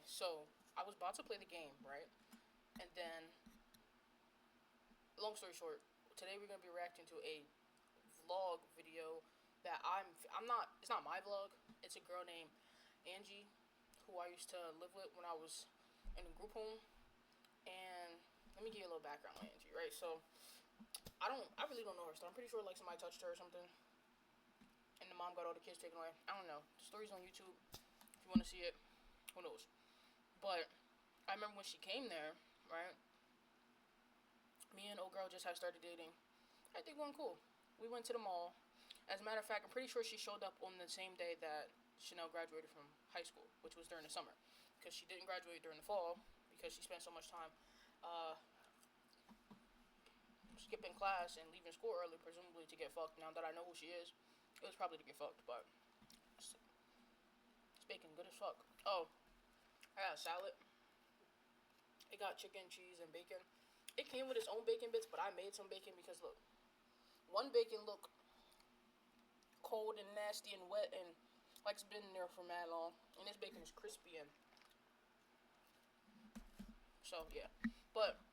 So I was about to play the game, right? And then, long story short, today we're gonna be reacting to a vlog video that I'm not. It's not my vlog. It's a girl named Angie, who I used to live with when I was in a group home. And let me give you a little background on Angie, right? So I really don't know her story. I'm pretty sure like somebody touched her or something, and the mom got all the kids taken away. I don't know. The story's on YouTube. If you want to see it, who knows? But I remember when she came there, right? Me and old girl just had started dating. I think going cool. We went to the mall. As a matter of fact, I'm pretty sure she showed up on the same day that Chanel graduated from high school, which was during the summer, because she didn't graduate during the fall because she spent so much time uh, skipping class and leaving school early, presumably to get fucked. Now that I know who she is, it was probably to get fucked, but it's bacon good as fuck. Oh, I got a salad. It got chicken, cheese, and bacon. It came with its own bacon bits, but I made some bacon because look, one bacon look cold and nasty and wet and like it's been in there for mad long, and this bacon is crispy and so yeah. But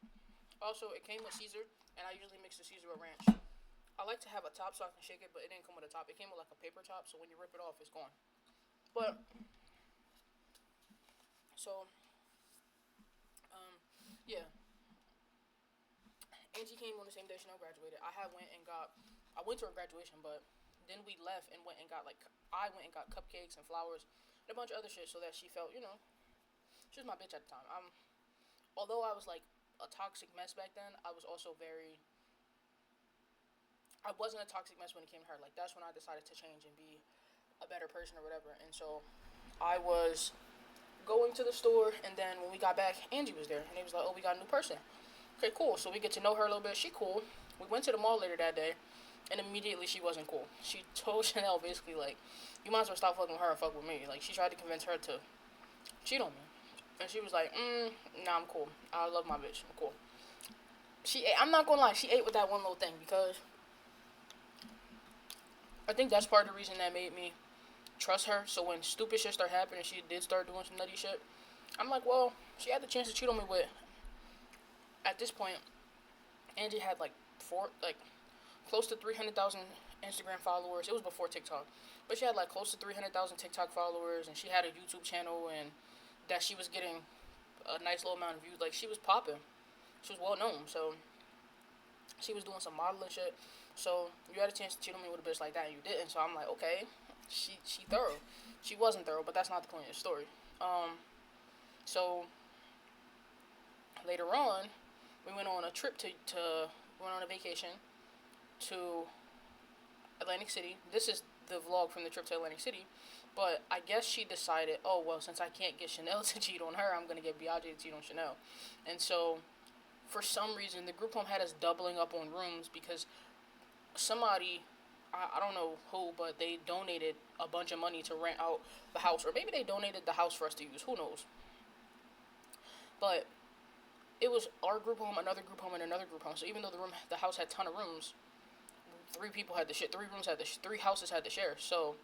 also it came with Caesar, and I usually mix the Caesar with ranch. I like to have a top so I can shake it, but it didn't come with a top. It came with like a paper top, so when you rip it off, it's gone. But so yeah, Angie came on the same day Chanel graduated. I went to her graduation, but then we left and went and got like, I went and got cupcakes and flowers and a bunch of other shit so that she felt, she was my bitch at the time. Although I was like a toxic mess back then, I wasn't a toxic mess when it came to her. Like that's when I decided to change and be a better person or whatever. And so I was going to the store, and then when we got back, Angie was there, and he was like, "Oh, we got a new person." Okay, cool. So we get to know her a little bit. She cool. We went to the mall later that day, and immediately she wasn't cool. She told Chanel basically like, "You might as well stop fucking with her and fuck with me." Like she tried to convince her to cheat on me, and she was like, "Nah, I'm cool. I love my bitch. I'm cool." She ate, I'm not gonna lie, she ate with that one little thing because I think that's part of the reason that made me trust her. So when stupid shit started happening, she did start doing some nutty shit. I'm like, well, she had the chance to cheat on me with. At this point, Angie had like close to 300,000 Instagram followers. It was before TikTok, but she had like close to 300,000 TikTok followers, and she had a YouTube channel, and that she was getting a nice little amount of views. Like she was popping. She was well known, so she was doing some modeling shit. So you had a chance to cheat on me with a bitch like that, and you didn't. So I'm like, okay, she thorough. She wasn't thorough, but that's not the point of the story. So later on, we went on a trip we went on a vacation to Atlantic City. This is the vlog from the trip to Atlantic City. But I guess she decided, oh, well, since I can't get Chanel to cheat on her, I'm going to get Biaggi to cheat on Chanel. And so, for some reason, the group home had us doubling up on rooms because somebody, I don't know who, but they donated a bunch of money to rent out the house. Or maybe they donated the house for us to use. Who knows? But it was our group home, another group home, and another group home. So even though the house had a ton of rooms, three people had to share. Three houses had to share. So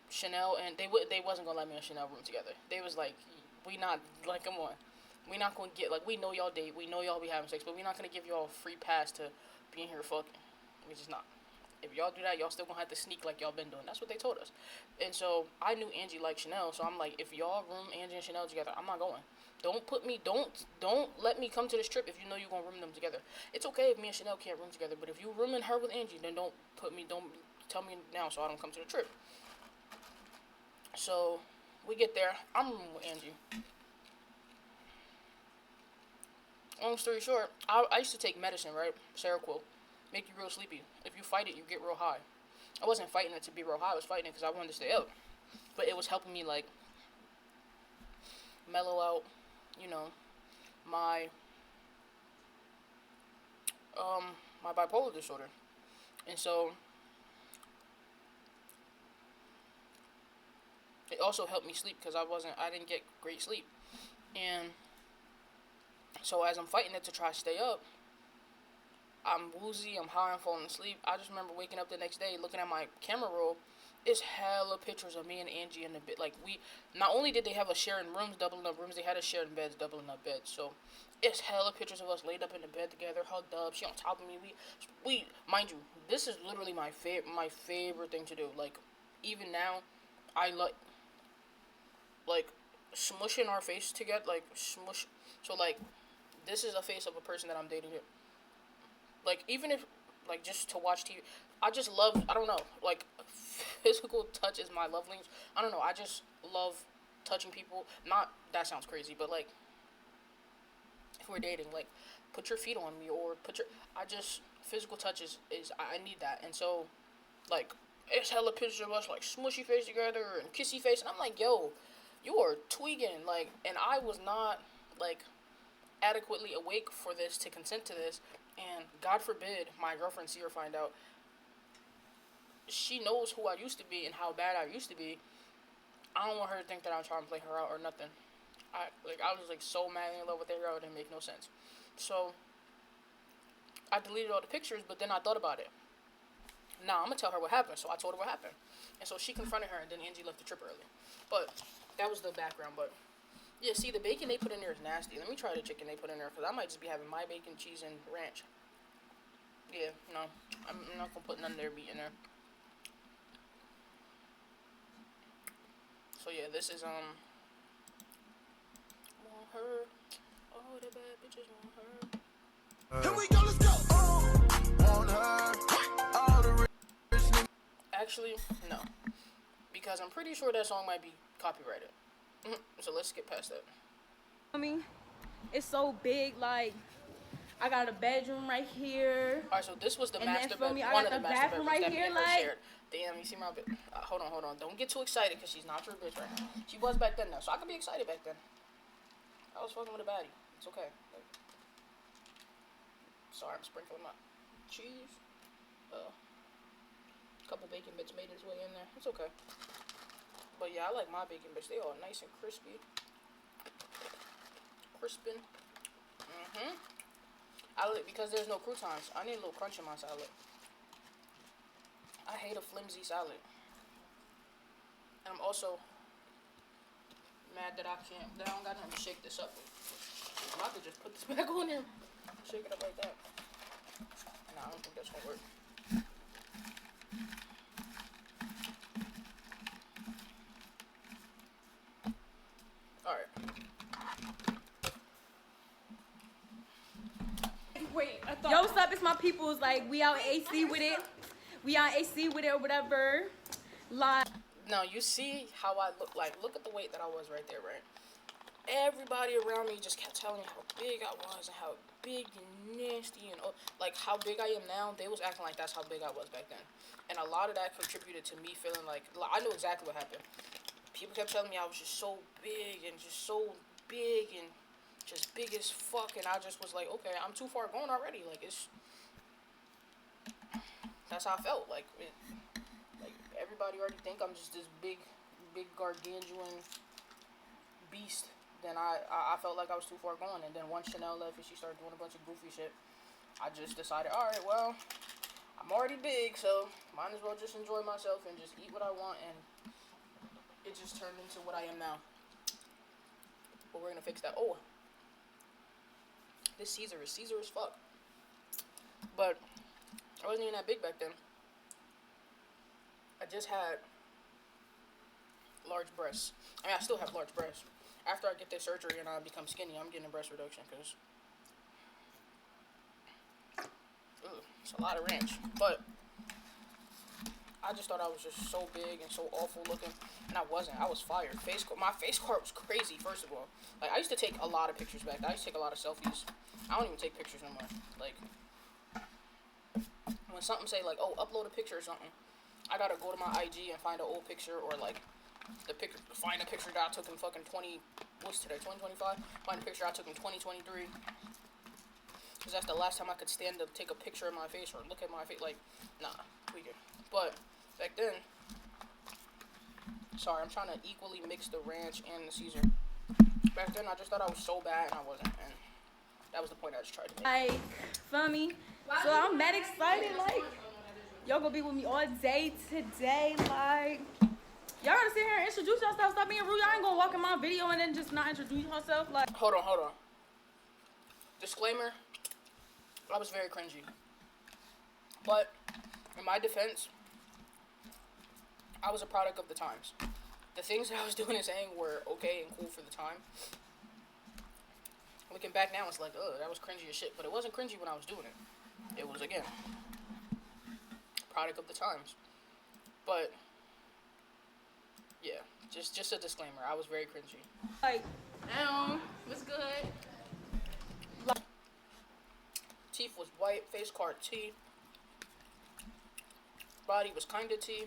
Chanel and they wasn't gonna let me and Chanel room together. They was like, we not like, come on, we not gonna get like, we know y'all date, we know y'all be having sex, but we not gonna give y'all a free pass to being here fucking. We just not. If y'all do that, y'all still gonna have to sneak like y'all been doing. That's what they told us. And so I knew Angie liked Chanel, so I'm like, if y'all room Angie and Chanel together, I'm not going. Don't let me come to this trip if you know you're gonna room them together. It's okay if me and Chanel can't room together, but if you rooming her with Angie, then don't tell me now so I don't come to the trip. So we get there. I'm rooming with Angie. Long story short, I used to take medicine, right? Seroquel. Make you real sleepy. If you fight it, you get real high. I wasn't fighting it to be real high. I was fighting it because I wanted to stay up. But it was helping me, like, mellow out, you know, my, my bipolar disorder. And so it also helped me sleep because I didn't get great sleep. And so as I'm fighting it to try to stay up, I'm woozy, I'm high, I'm falling asleep. I just remember waking up the next day, looking at my camera roll. it's hella pictures of me and Angie in the bed. Like, we, not only did they have us sharing rooms, doubling up rooms, they had us sharing beds, doubling up beds. So, it's hella pictures of us laid up in the bed together, hugged up. She on top of me. We mind you, this is literally my favorite thing to do. Like, even now, I like smushing our face together, like smush. So like, this is a face of a person that I'm dating. Like, even if, like, just to watch TV, I just love, I don't know, like, physical touch is my love language. I don't know, I just love touching people. Not, that sounds crazy, but, like, if we're dating, like, put your feet on me, or physical touch is I need that. And so, like, it's hella pictures of us, like, smushy face together, and kissy face, and I'm like, yo, you are tweaking, like, and I was not, like, adequately awake for this to consent to this, and God forbid my girlfriend see or find out. She knows who I used to be and how bad I used to be. I don't want her to think that I'm trying to play her out or nothing. I was like so mad in love with her, it didn't make no sense. So I deleted all the pictures, but then I thought about it. Nah, I'm gonna tell her what happened. So I told her what happened, and so she confronted her, and then Angie left the trip early. But that was the background. But yeah, see, the bacon they put in there is nasty. Let me try the chicken they put in there, because I might just be having my bacon, cheese, and ranch. Yeah, no, I'm not gonna put none of their meat in there. So yeah, this is want her. Oh, the bad bitches want her. Here we go, let's go. Want her. All the rich niggas. Actually, no, because I'm pretty sure that song might be copyrighted. So let's skip past that. I mean, it's so big. Like, I got a bedroom right here. Alright, so this was the master bedroom. One of the master bedrooms right here, like. Shared. Damn, you see my bitch. Hold on. Don't get too excited, because she's not your bitch right now. She was back then, though, so I could be excited back then. I was fucking with a baddie. It's okay. Like, sorry, I'm sprinkling my cheese. A couple bacon bits made its way in there. It's okay. But yeah, I like my bacon bits. They all nice and crispy. Crispin. Because there's no croutons, I need a little crunch in my salad. I hate a flimsy salad. And I'm also mad that I don't got nothing to shake this up with. I'm about to just put this back on there. Shake it up like that. Nah, I don't think that's gonna work. Alright. Wait, yo, what's up? It's my peoples. Like, we out AC with it. We out AC with it or whatever. Like, now you see how I look. Like, look at the weight that I was right there, right? Everybody around me just kept telling me how big I was and how big and nasty and like how big I am now. They was acting like that's how big I was back then, and a lot of that contributed to me feeling like I knew exactly what happened. People kept telling me I was just so big and just so big and just big as fuck, and I just was like, okay, I'm too far gone already. Like, that's how I felt. Like everybody already think I'm just this big gargantuan beast. Then I felt like I was too far gone, and then once Chanel left and she started doing a bunch of goofy shit, I just decided, all right, well, I'm already big, so might as well just enjoy myself and just eat what I want, and it just turned into what I am now. But we're gonna fix that. Oh, this Caesar is fuck. But I wasn't even that big back then. I just had large breasts. I mean, I still have large breasts. After I get this surgery and I become skinny, I'm getting a breast reduction, because it's a lot of ranch. But I just thought I was just so big and so awful looking, and I wasn't. I was fired. My face card was crazy, first of all. Like, I used to take a lot of pictures back. I used to take a lot of selfies. I don't even take pictures no more. Like, when something say, like, oh, upload a picture or something, I gotta go to my IG and find an old picture, or, like, find a picture that I took in fucking 2025? Find a picture I took in 2023. Because that's the last time I could stand to take a picture of my face or look at my face. Like, nah, we good. But back then, sorry, I'm trying to equally mix the ranch and the Caesar. Back then, I just thought I was so bad, and I wasn't. And that was the point I just tried to make. Feel me? So I'm mad excited, like, Y'all gonna be with me all day today, like. Y'all gotta sit here and introduce yourself. Stop being rude. Y'all ain't gonna walk in my video and then just not introduce yourself. Like, Hold on. Disclaimer, I was very cringy. But, in my defense, I was a product of the times. The things that I was doing and saying were okay and cool for the time. Looking back now, it's like, that was cringy as shit. But it wasn't cringy when I was doing it. It was, again, product of the times. But, yeah, just a disclaimer. I was very cringy. like, what's good? Teeth was white, face card T. Body was kinda T.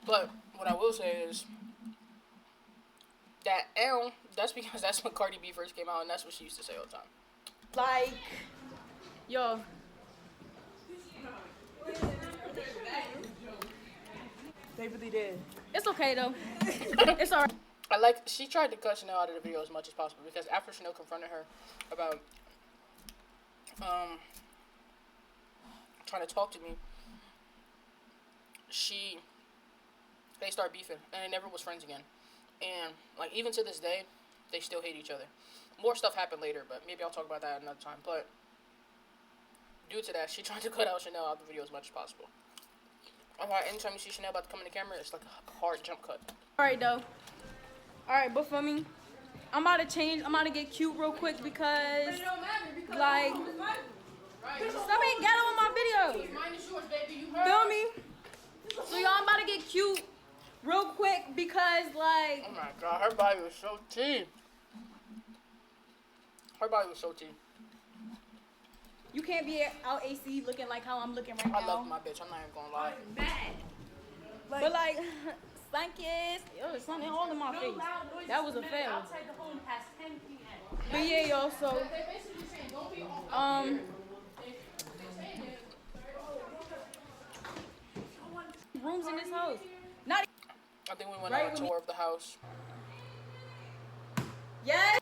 But what I will say is that L, that's because that's when Cardi B first came out, and that's what she used to say all the time. Like, yo. They really did. It's okay though. It's alright. She tried to cut Chanel out of the video as much as possible because after Chanel confronted her about trying to talk to me, they start beefing and they never was friends again. And like even to this day, they still hate each other. More stuff happened later, but maybe I'll talk about that another time. But due to that, she tried to cut out Chanel out of the video as much as possible. Alright, anytime you see Chanel about to come in the camera, it's like a hard jump cut. Alright though. Alright, but for me, I'm about to change. I'm about to get cute real quick because, like, stop being ghetto in my video. Feel me? So y'all, I'm about to get cute real quick because, like. Oh my god, her body was so tea. Her body was so tea. You can't be out AC looking like how I'm looking right now. I love my bitch. I'm not even gonna lie. But like, Stankies, yo, there's something all in my face. That was a fail. But yeah, yo, so rooms in this house. Not. I think we went on a tour of the house. Yes.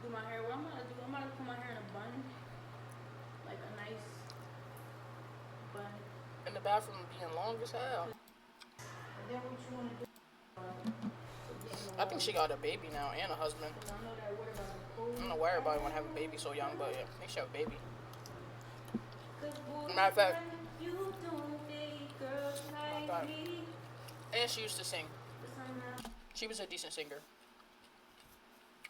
Do my hair. What I'm gonna do? I'm gonna put my hair in a bun, like a nice bun. In the bathroom being long as hell. I think she got a baby now and a husband. I don't know why everybody want to have a baby so young, but yeah, I think she have a baby. Matter of fact, and she used to sing. She was a decent singer.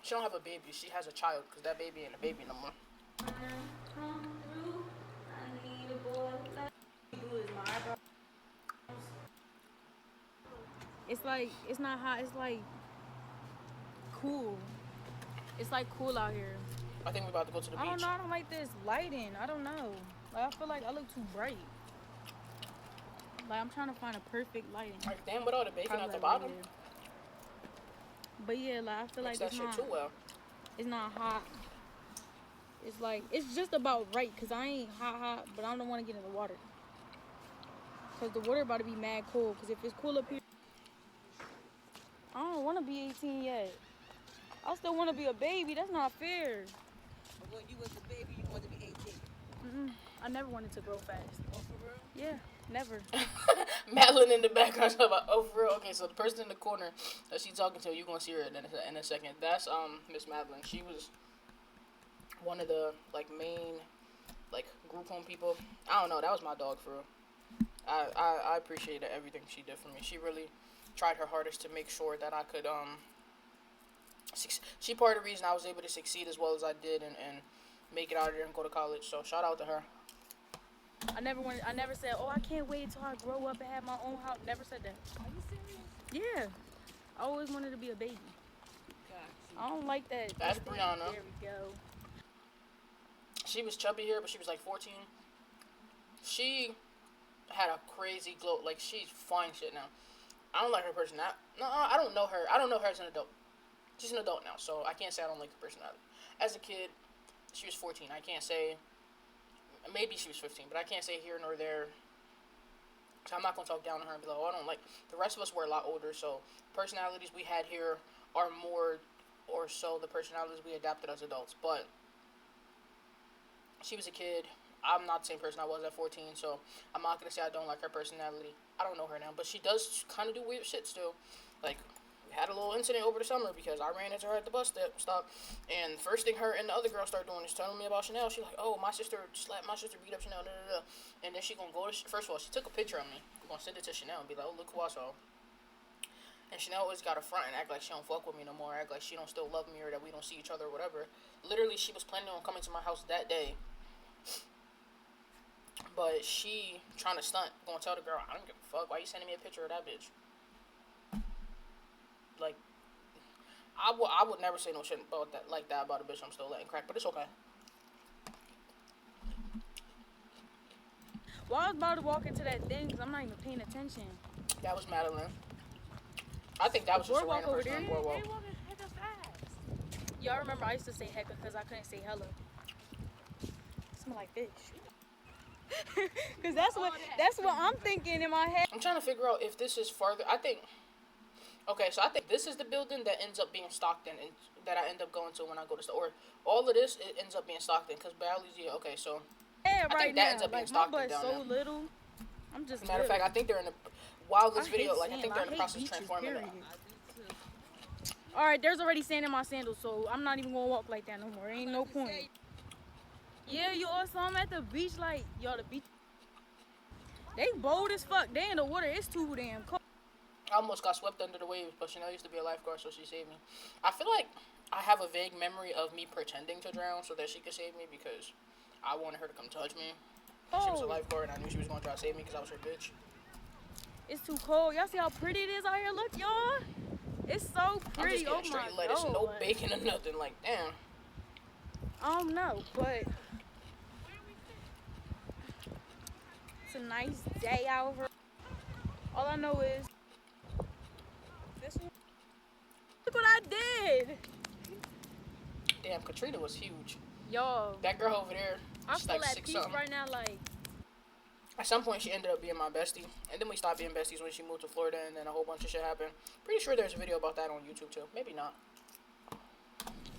She don't have a baby. She has a child because that baby ain't a baby no more. It's like, it's not hot, it's like cool. It's like cool out here. I think we're about to go to the beach. I don't know, I don't like this lighting. I don't know. Like, I feel like I look too bright. Like, I'm trying to find a perfect lighting. Like, damn, with all the bacon at the bottom. But yeah, like, I feel like that shit too well. It's not hot. It's like, it's just about right, because I ain't hot, but I don't want to get in the water. Because the water about to be mad cold, because if it's cool up here, I don't want to be 18 yet. I still want to be a baby. That's not fair. But when you was a baby, you wanted to be 18. I never wanted to grow fast. Oh, for real? Yeah, never. Madeline in the background talking about, oh, for real? Okay, so the person in the corner that she's talking to, you're going to see her in a second. That's Miss Madeline. She was one of the, like, main, like, group home people. I don't know. That was my dog, for real. I appreciated everything she did for me. She really tried her hardest to make sure that I could, she part of the reason I was able to succeed as well as I did and make it out of there and go to college. So shout out to her. I never said, oh, I can't wait until I grow up and have my own house. Never said that. Are you serious? Yeah. I always wanted to be a baby. Gotcha. I don't like that. That's Brianna. There we go. She was chubby here, but she was like 14. She had a crazy glow. Like, she's fine shit now. I don't like her personality. No, I don't know her. I don't know her as an adult. She's an adult now, so I can't say I don't like her personality. As a kid, she was 14. I can't say. Maybe she was 15, but I can't say here nor there. So I'm not going to talk down on her and be like, oh, I don't like. The rest of us were a lot older, so personalities we had here are more or so the personalities we adapted as adults. But She was a kid. I'm not the same person I was at 14, so I'm not gonna say I don't like her personality. I don't know her now, but she does kind of do weird shit still. Like, we had a little incident over the summer because I ran into her at the bus stop, and first thing her and the other girl started doing is telling me about Chanel. She's like, "Oh, my sister slapped my sister, beat up Chanel, da da da," and then she gonna go to. First of all, she took a picture of me. I'm gonna send it to Chanel and be like, "Oh, look who I saw." And Chanel always got a front and act like she don't fuck with me no more, act like she don't still love me or that we don't see each other or whatever. Literally, she was planning on coming to my house that day. But she trying to stunt, gonna tell the girl, "I don't give a fuck. Why you sending me a picture of that bitch?" Like, I would never say no shit about that like that about a bitch I'm still letting crack, but it's okay. Well, I was about to walk into that thing because I'm not even paying attention. That was Madeline. I think that was just a random person on Boardwalk. Y'all remember I used to say hecka because I couldn't say hella. Smell like fish. Because that's what I'm thinking in my head. I'm trying to figure out if this is further. I think this is the building that ends up being Stockton and that I end up going to when I go to store. Or all of this, it ends up being Stockton because Bally's, yeah, okay, so. Yeah, I think that ends up being like, Stockton my down butt's so there. little. I'm just Matter of fact, I think they're in the. While this video, I think they're in the process of transforming it. Alright, there's already sand in my sandals, so I'm not even gonna walk like that no more. Ain't no point. Yeah, you all saw them at the beach, like, y'all, the beach. They bold as fuck. They in the water. It's too damn cold. I almost got swept under the waves, but Chanel used to be a lifeguard, so she saved me. I feel like I have a vague memory of me pretending to drown so that she could save me because I wanted her to come touch me. She was a lifeguard, and I knew she was going to try to save me because I was her bitch. It's too cold. Y'all see how pretty it is out here? Look, y'all. It's so pretty. I'm just getting straight lettuce, no bacon or nothing. Like, damn. I don't know, but it's a nice day out here. All I know is this one. Look what I did. Damn, Katrina was huge. Yo. That girl over there, I she's feel like at 6 peace something. right now, like. At some point, she ended up being my bestie, and then we stopped being besties when she moved to Florida, and then a whole bunch of shit happened. Pretty sure there's a video about that on YouTube too. Maybe not.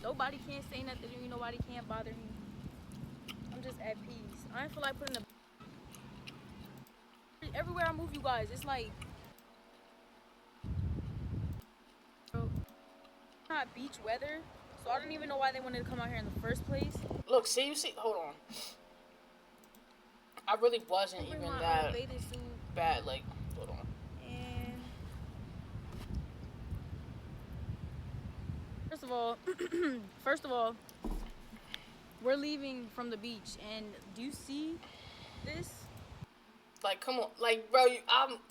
Nobody can't say nothing to me. Nobody can't bother me. I'm just at peace. I don't feel like putting everywhere I move, you guys, it's like not beach weather, so I don't even know why they wanted to come out here in the first place. Look, see, hold on. I really wasn't even that bad. Like, hold on. And first of all, we're leaving from the beach, and do you see this? Like, come on, like, bro,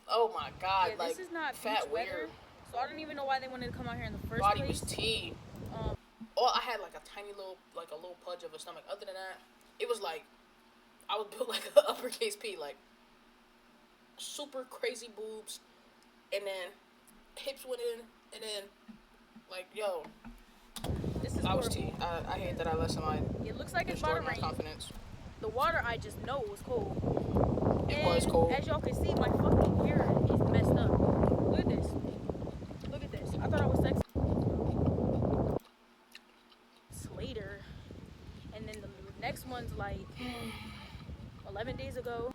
oh my god, Yeah, like, this is not fat beach weather, weird. so I don't even know why they wanted to come out here in the first Body place. was tea. I had like a tiny little, like a little pudge of a stomach. Other than that, it was like I was built like an uppercase P, like super crazy boobs, and then hips went in, and then like, yo, This is I was horrible. tea. I hate that I let somebody It looks like it's about destroy to my rain. confidence. The water, I just know was cold. It was cold. As y'all can see, my fucking hair is messed up. Look at this. Look at this. I thought I was sexy. It's later. And then the next one's like 11 days ago.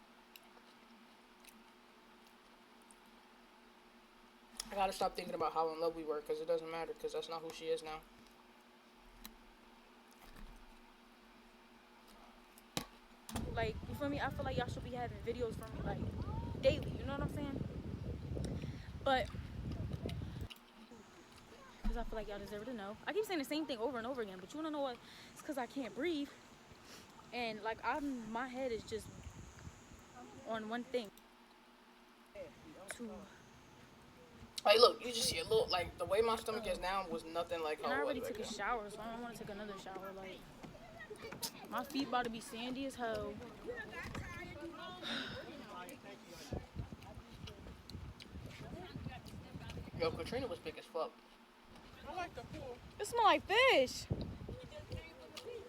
I gotta stop thinking about how in love we were, because it doesn't matter, because that's not who she is now. Like, you feel me? I feel like y'all should be having videos from me, like, daily. You know what I'm saying? But, because I feel like y'all deserve to know. I keep saying the same thing over and over again, but you want to know what? It's because I can't breathe. And, like, my head is just on one thing. Like, look, you just see a little, like, the way my stomach is now was nothing like how And I it was already right took a now. shower, so I don't want to take another shower. Like, my feet about to be sandy as hell. Yo, Katrina was big as fuck. It smell like fish.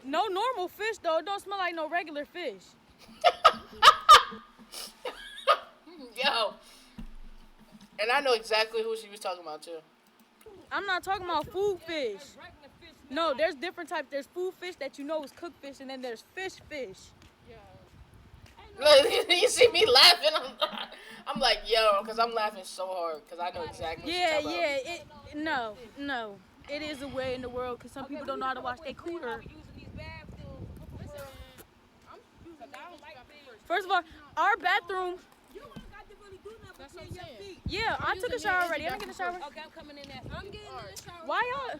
No normal fish, though. It don't smell like no regular fish. Yo. And I know exactly who she was talking about, too. I'm not talking about food fish. No, there's different types. There's food fish that you know is cooked fish, and then there's fish. You see me laughing. I'm like, yo, because I'm laughing so hard because I know exactly what Yeah, you're talking yeah. No. It is a way in the world because some people don't know how to wash their cooter. First of all, our bathroom. That's what I'm saying. Yeah, I took a shower already. I'm getting a shower. Okay, I'm coming in there. I'm getting in the shower. Why y'all?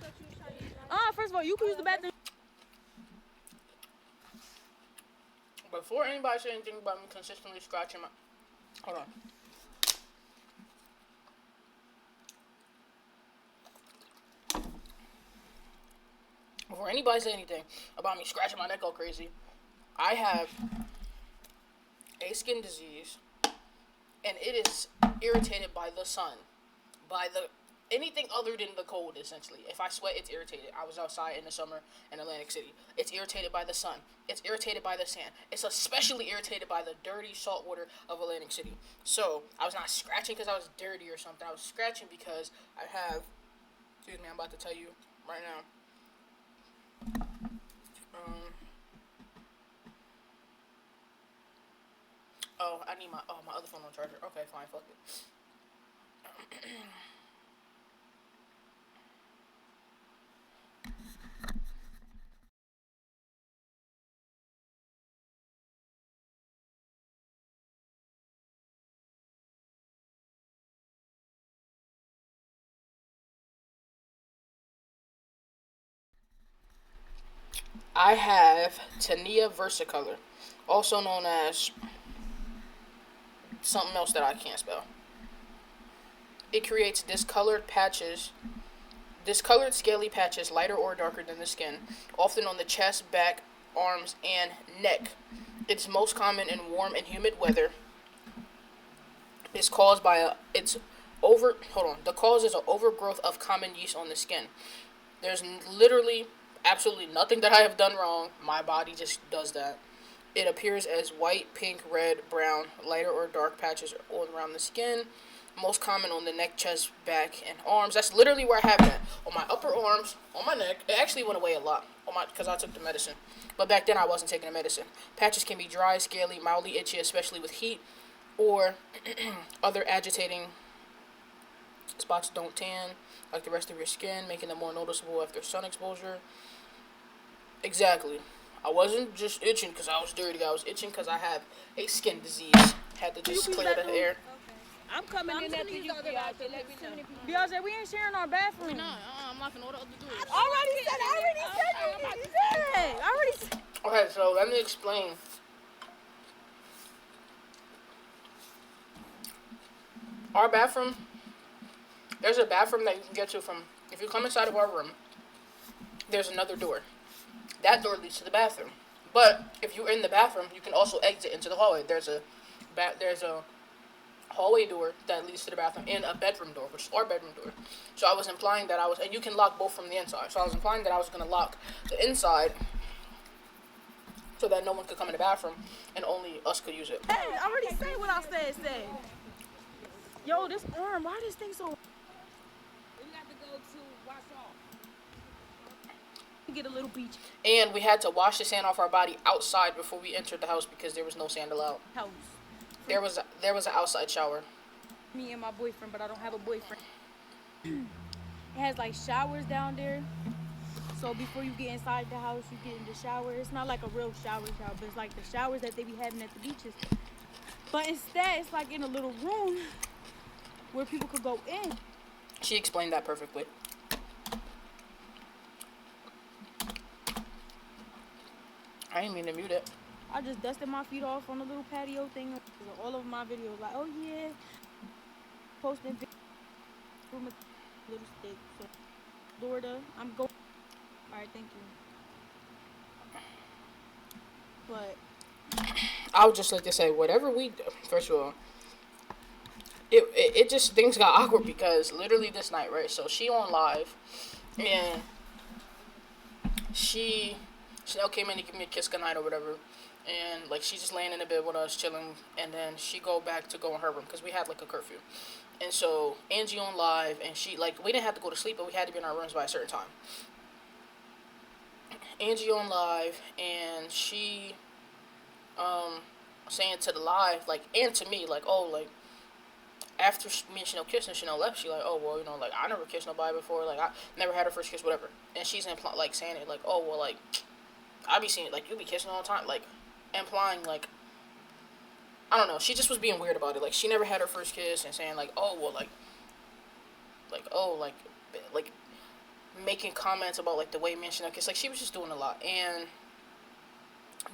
First of all, you can use the bathroom. Before anybody says anything about me consistently scratching my... Hold on. Before anybody says anything about me scratching my neck all crazy, I have a skin disease, and it is irritated by the sun, by the anything other than the cold, essentially. If I sweat, it's irritated. I was outside in the summer in Atlantic City. It's irritated by the sun. It's irritated by the sand. It's especially irritated by the dirty salt water of Atlantic City. So, I was not scratching because I was dirty or something. I was scratching because I have... Excuse me, I'm about to tell you right now. Oh, I need my other phone on charger. Okay, fine, fuck it. I have tinea versicolor, also known as something else that I can't spell. It creates discolored scaly patches, lighter or darker than the skin, often on the chest, back, arms, and neck. It's most common in warm and humid weather. It's caused by the cause is an overgrowth of common yeast on the skin. There's literally absolutely nothing that I have done wrong. My body just does that. It appears as white, pink, red, brown, lighter or dark patches all around the skin. Most common on the neck, chest, back, and arms. That's literally where I have that. On my upper arms, on my neck. It actually went away a lot because I took the medicine. But back then I wasn't taking the medicine. Patches can be dry, scaly, mildly itchy, especially with heat, or other agitating spots don't tan like the rest of your skin, making them more noticeable after sun exposure. Exactly. I wasn't just itching because I was dirty. I was itching because I have a skin disease. Had to just clear the air. I'm coming in there to you, Beyonce. Let me know. Beyonce, we ain't sharing our bathroom. I'm locking all the other doors. I already said. Okay, so let me explain. Our bathroom, there's a bathroom that you can get to from, if you come inside of our room, there's another door. That door leads to the bathroom. But if you're in the bathroom, you can also exit into the hallway. There's a hallway door that leads to the bathroom and a bedroom door, which is our bedroom door. So I was implying that and you can lock both from the inside. So I was implying that I was going to lock the inside so that no one could come in the bathroom and only us could use it. Hey, I already said what I said. Yo, this arm, why this thing so... We got to go to wash off. Get a little beach. And we had to wash the sand off our body outside before we entered the house because there was no sand allowed. House. There was an outside shower. Me and my boyfriend, but I don't have a boyfriend. It has like showers down there. So before you get inside the house, you get in the shower. It's not like a real shower, but it's like the showers that they be having at the beaches. But instead, it's like in a little room where people could go in. She explained that perfectly. I didn't mean to mute it. I just dusted my feet off on a little patio thing. All of my videos, like, oh yeah, posting videos from a little stick. So, Florida, I'm going. All right, thank you. But I would just like to say, whatever we do, first of all, it just, things got awkward because literally this night, right? So she on live, and Chanel came in to give me a kiss goodnight or whatever, and like she's just laying in the bed with us chilling, and then she go back to go in her room because we had like a curfew, and so Angie on live, and she, like, we didn't have to go to sleep, but we had to be in our rooms by a certain time. Angie on live, and she saying to the live, like, and to me, like, oh, like, after me and Chanel kissed and Chanel left, she like, oh, well, you know, like, I never kissed nobody before, like, I never had her first kiss, whatever. And she's like saying it, like, oh, well, like, I be seeing, like, you be kissing all the time, like, implying, like, I don't know, she just was being weird about it, like, she never had her first kiss, and saying, like, oh, well, oh, like, making comments about, like, the way me and Chanel kiss, like, she was just doing a lot, and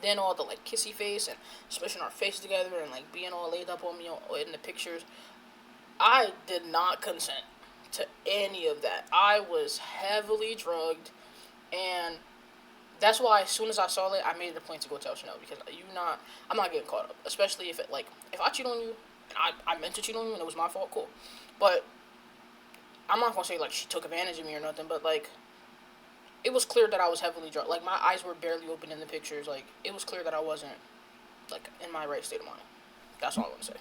then all the, like, kissy face, and smushing our faces together, and, like, being all laid up on me in the pictures. I did not consent to any of that. I was heavily drugged, and that's why as soon as I saw it, I made it a point to go tell Chanel, because I'm not getting caught up, especially if if I cheat on you, and I meant to cheat on you, and it was my fault, cool. But I'm not gonna say, like, she took advantage of me or nothing, but, like, it was clear that I was heavily drugged. Like, my eyes were barely open in the pictures. Like, it was clear that I wasn't, like, in my right state of mind. That's all I want to say.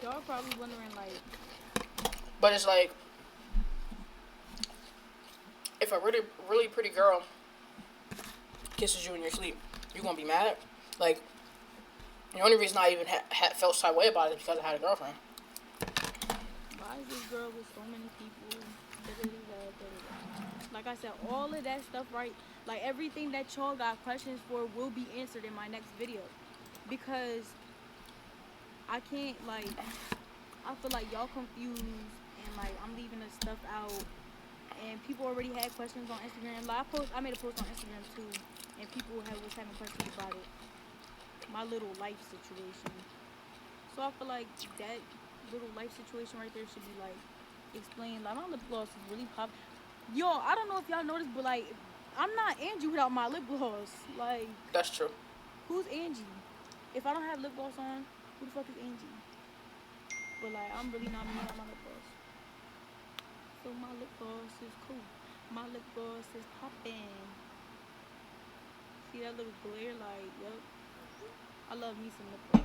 Y'all probably wondering, like... But it's like, if a really, really pretty girl kisses you in your sleep, you gonna be mad? Like, the only reason I even felt some way about it is because I had a girlfriend. Why is this girl with so many people? Like I said, all of that stuff, right? Like, everything that y'all got questions for will be answered in my next video. Because I can't, like... I feel like y'all confused, and, like, I'm leaving the stuff out. And people already had questions on Instagram. Like, I made a post on Instagram, too. And people was having questions about it. My little life situation. So I feel like that little life situation right there should be, like, explained. Like, my lip gloss is really pop. Yo, I don't know if y'all noticed, but, like, I'm not Angie without my lip gloss. Like, That's true. who's Angie? If I don't have lip gloss on, who the fuck is Angie? But, like, I'm really not me without my lip gloss. So my lip gloss is cool. My lip gloss is popping. See that little glare? Like, yup. I love me some lip gloss.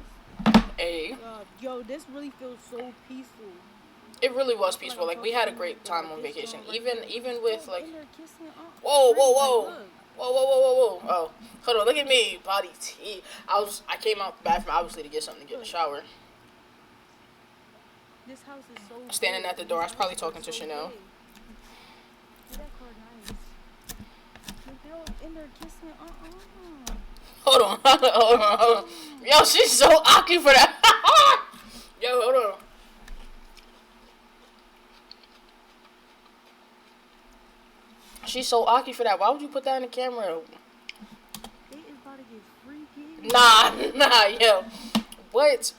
Hey. Yo, this really feels so peaceful. It really was peaceful. Like, we had a great time on vacation. Even with, like... Whoa, Whoa. Oh, hold on. Look at me. Body tea. I came out the bathroom, obviously, to get something to get in the shower. This house is so Standing big. at the door, I was probably talking to Chanel. That car nice. They're all in there kissing. Hold on. Yo, she's so awkward for that. Yo, hold on. She's so awkward for that. Why would you put that in the camera? They is about to get freaky. Nah, yo. What?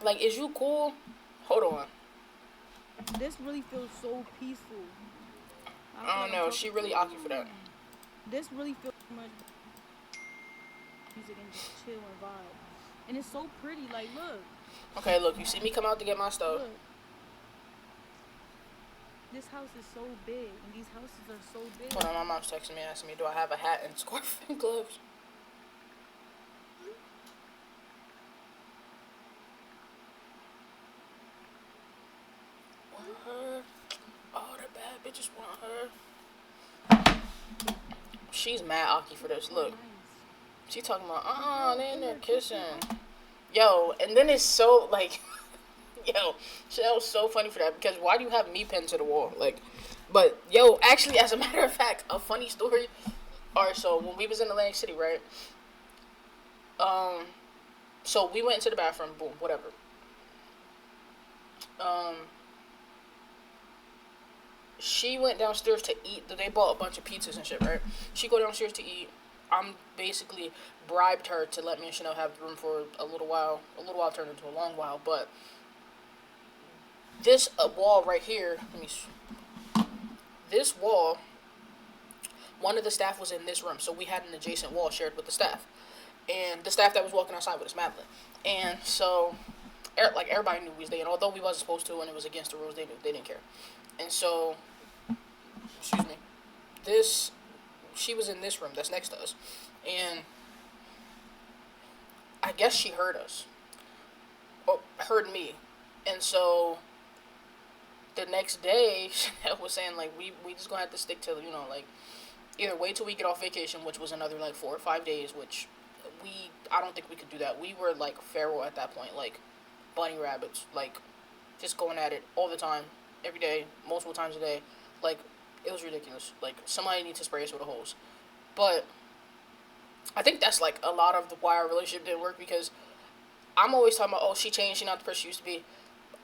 Like, is you cool? Hold on. This really feels so peaceful. I don't know. She really awkward for that. This really feels much music and just chill and vibe. And it's so pretty. Like, look. Okay, look. You see me come out to get my stuff. Look. This house is so big, and these houses are so big. Hold on, my mom's texting me, asking me, do I have a hat and scarf and gloves? Want her? Oh, the bad bitches want her. She's mad Aki for this. Look. She talking about, they in there kissing. Yo, and then it's so, like... Yo, that was so funny for that, because why do you have me pinned to the wall? Like, but, yo, actually, as a matter of fact, a funny story. Alright, so, when we was in Atlantic City, right? So, we went into the bathroom, boom, whatever. She went downstairs to eat. They bought a bunch of pizzas and shit, right? She go downstairs to eat. I'm basically bribed her to let me and Chanel have the room for a little while. A little while turned into a long while, but... This wall right here, this wall, one of the staff was in this room, so we had an adjacent wall shared with the staff. And the staff that was walking outside with us, Madeline. And so, like, everybody knew we was there, and although we wasn't supposed to and it was against the rules, they didn't care. And so, excuse me, she was in this room that's next to us, and I guess she heard us, or heard me, and so... the next day, Chanel was saying like we just gonna have to stick to like either wait till we get off vacation, which was another like 4 or 5 days, which I don't think we could do that. We were like feral at that point, like bunny rabbits, like just going at it all the time, every day, multiple times a day. Like it was ridiculous. Like somebody needs to spray us with a hose. But I think that's like a lot of why our relationship didn't work because I'm always talking about, oh, she changed, she's not the person she used to be.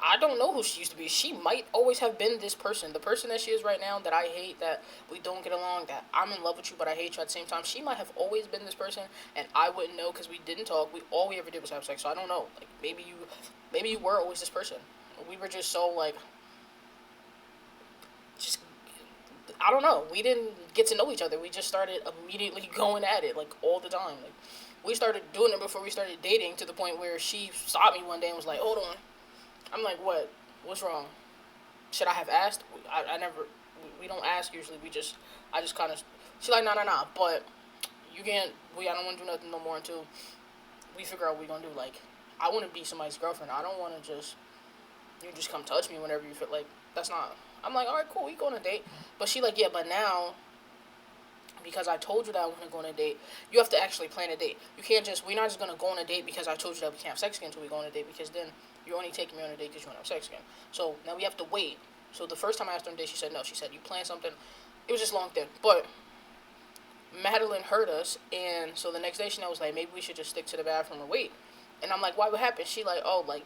I don't know who she used to be. She might always have been this person. The person that she is right now that I hate, that we don't get along, that I'm in love with you but I hate you at the same time. She might have always been this person and I wouldn't know because we didn't talk. All we ever did was have sex. So I don't know. Like maybe you were always this person. We were just so like just I don't know. We didn't get to know each other. We just started immediately going at it like all the time. Like we started doing it before we started dating to the point where she stopped me one day and was like, "Hold on." I'm like, "What? What's wrong? Should I have asked?" I never. We don't ask usually. I just kind of. She's like, "Nah. But you can't. I don't want to do nothing no more until we figure out what we're gonna do. Like, I want to be somebody's girlfriend. I don't want to you just come touch me whenever you feel like that's not." I'm like, "All right, cool. We go on a date." But she like, "Yeah, but now." Because I told you that I want to go on a date, you have to actually plan a date. You can't we're not just going to go on a date because I told you that we can't have sex again until we go on a date, because then you're only taking me on a date because you want to have sex again. So now we have to wait. So the first time I asked her on a date, she said no. She said, you plan something. It was just long thing. But Madeline heard us, and so the next day Chanel was like, maybe we should just stick to the bathroom and wait. And I'm like, why, what happened? She like, oh, like,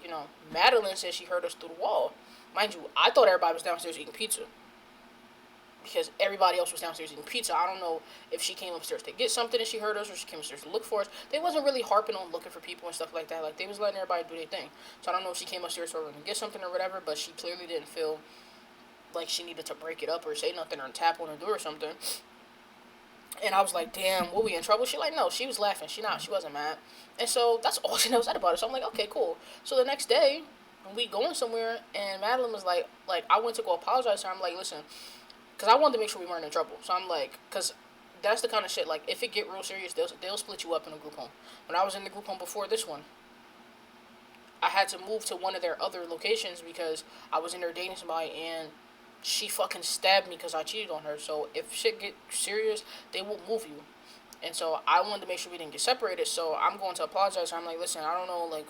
Madeline said she heard us through the wall. Mind you, I thought everybody was downstairs eating pizza, because everybody else was downstairs eating pizza. I don't know if she came upstairs to get something and she heard us, or she came upstairs to look for us. They wasn't really harping on looking for people and stuff like that. Like, they was letting everybody do their thing. So I don't know if she came upstairs to get something or whatever, but she clearly didn't feel like she needed to break it up or say nothing or tap on the door or something. And I was like, damn, were we in trouble? She like, no, she was laughing. She wasn't mad. And so that's all she knows about it. So I'm like, okay, cool. So the next day, we going somewhere, and Madeline was like, I went to go apologize to her. I'm like, listen, because I wanted to make sure we weren't in trouble. So I'm like, because that's the kind of shit, like, if it get real serious, they'll split you up in a group home. When I was in the group home before this one, I had to move to one of their other locations because I was in there dating somebody, and she fucking stabbed me because I cheated on her. So if shit get serious, they will move you. And so I wanted to make sure we didn't get separated. So I'm going to apologize. I'm like, listen, I don't know, like,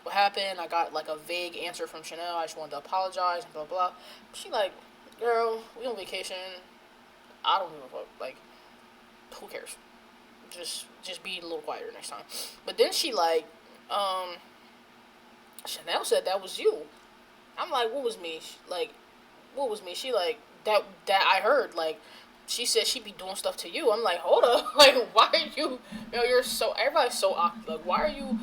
what happened. I got, like, a vague answer from Chanel. I just wanted to apologize and blah, blah. She like, girl, we on vacation. I don't give a fuck. Like, who cares? Just be a little quieter next time. But then she like, Chanel said that was you. I'm like, what was me? Like, what was me? She like, that I heard, like, she said she'd be doing stuff to you. I'm like, hold up. Like, why are you, you're so, everybody's so awkward. Like, why are you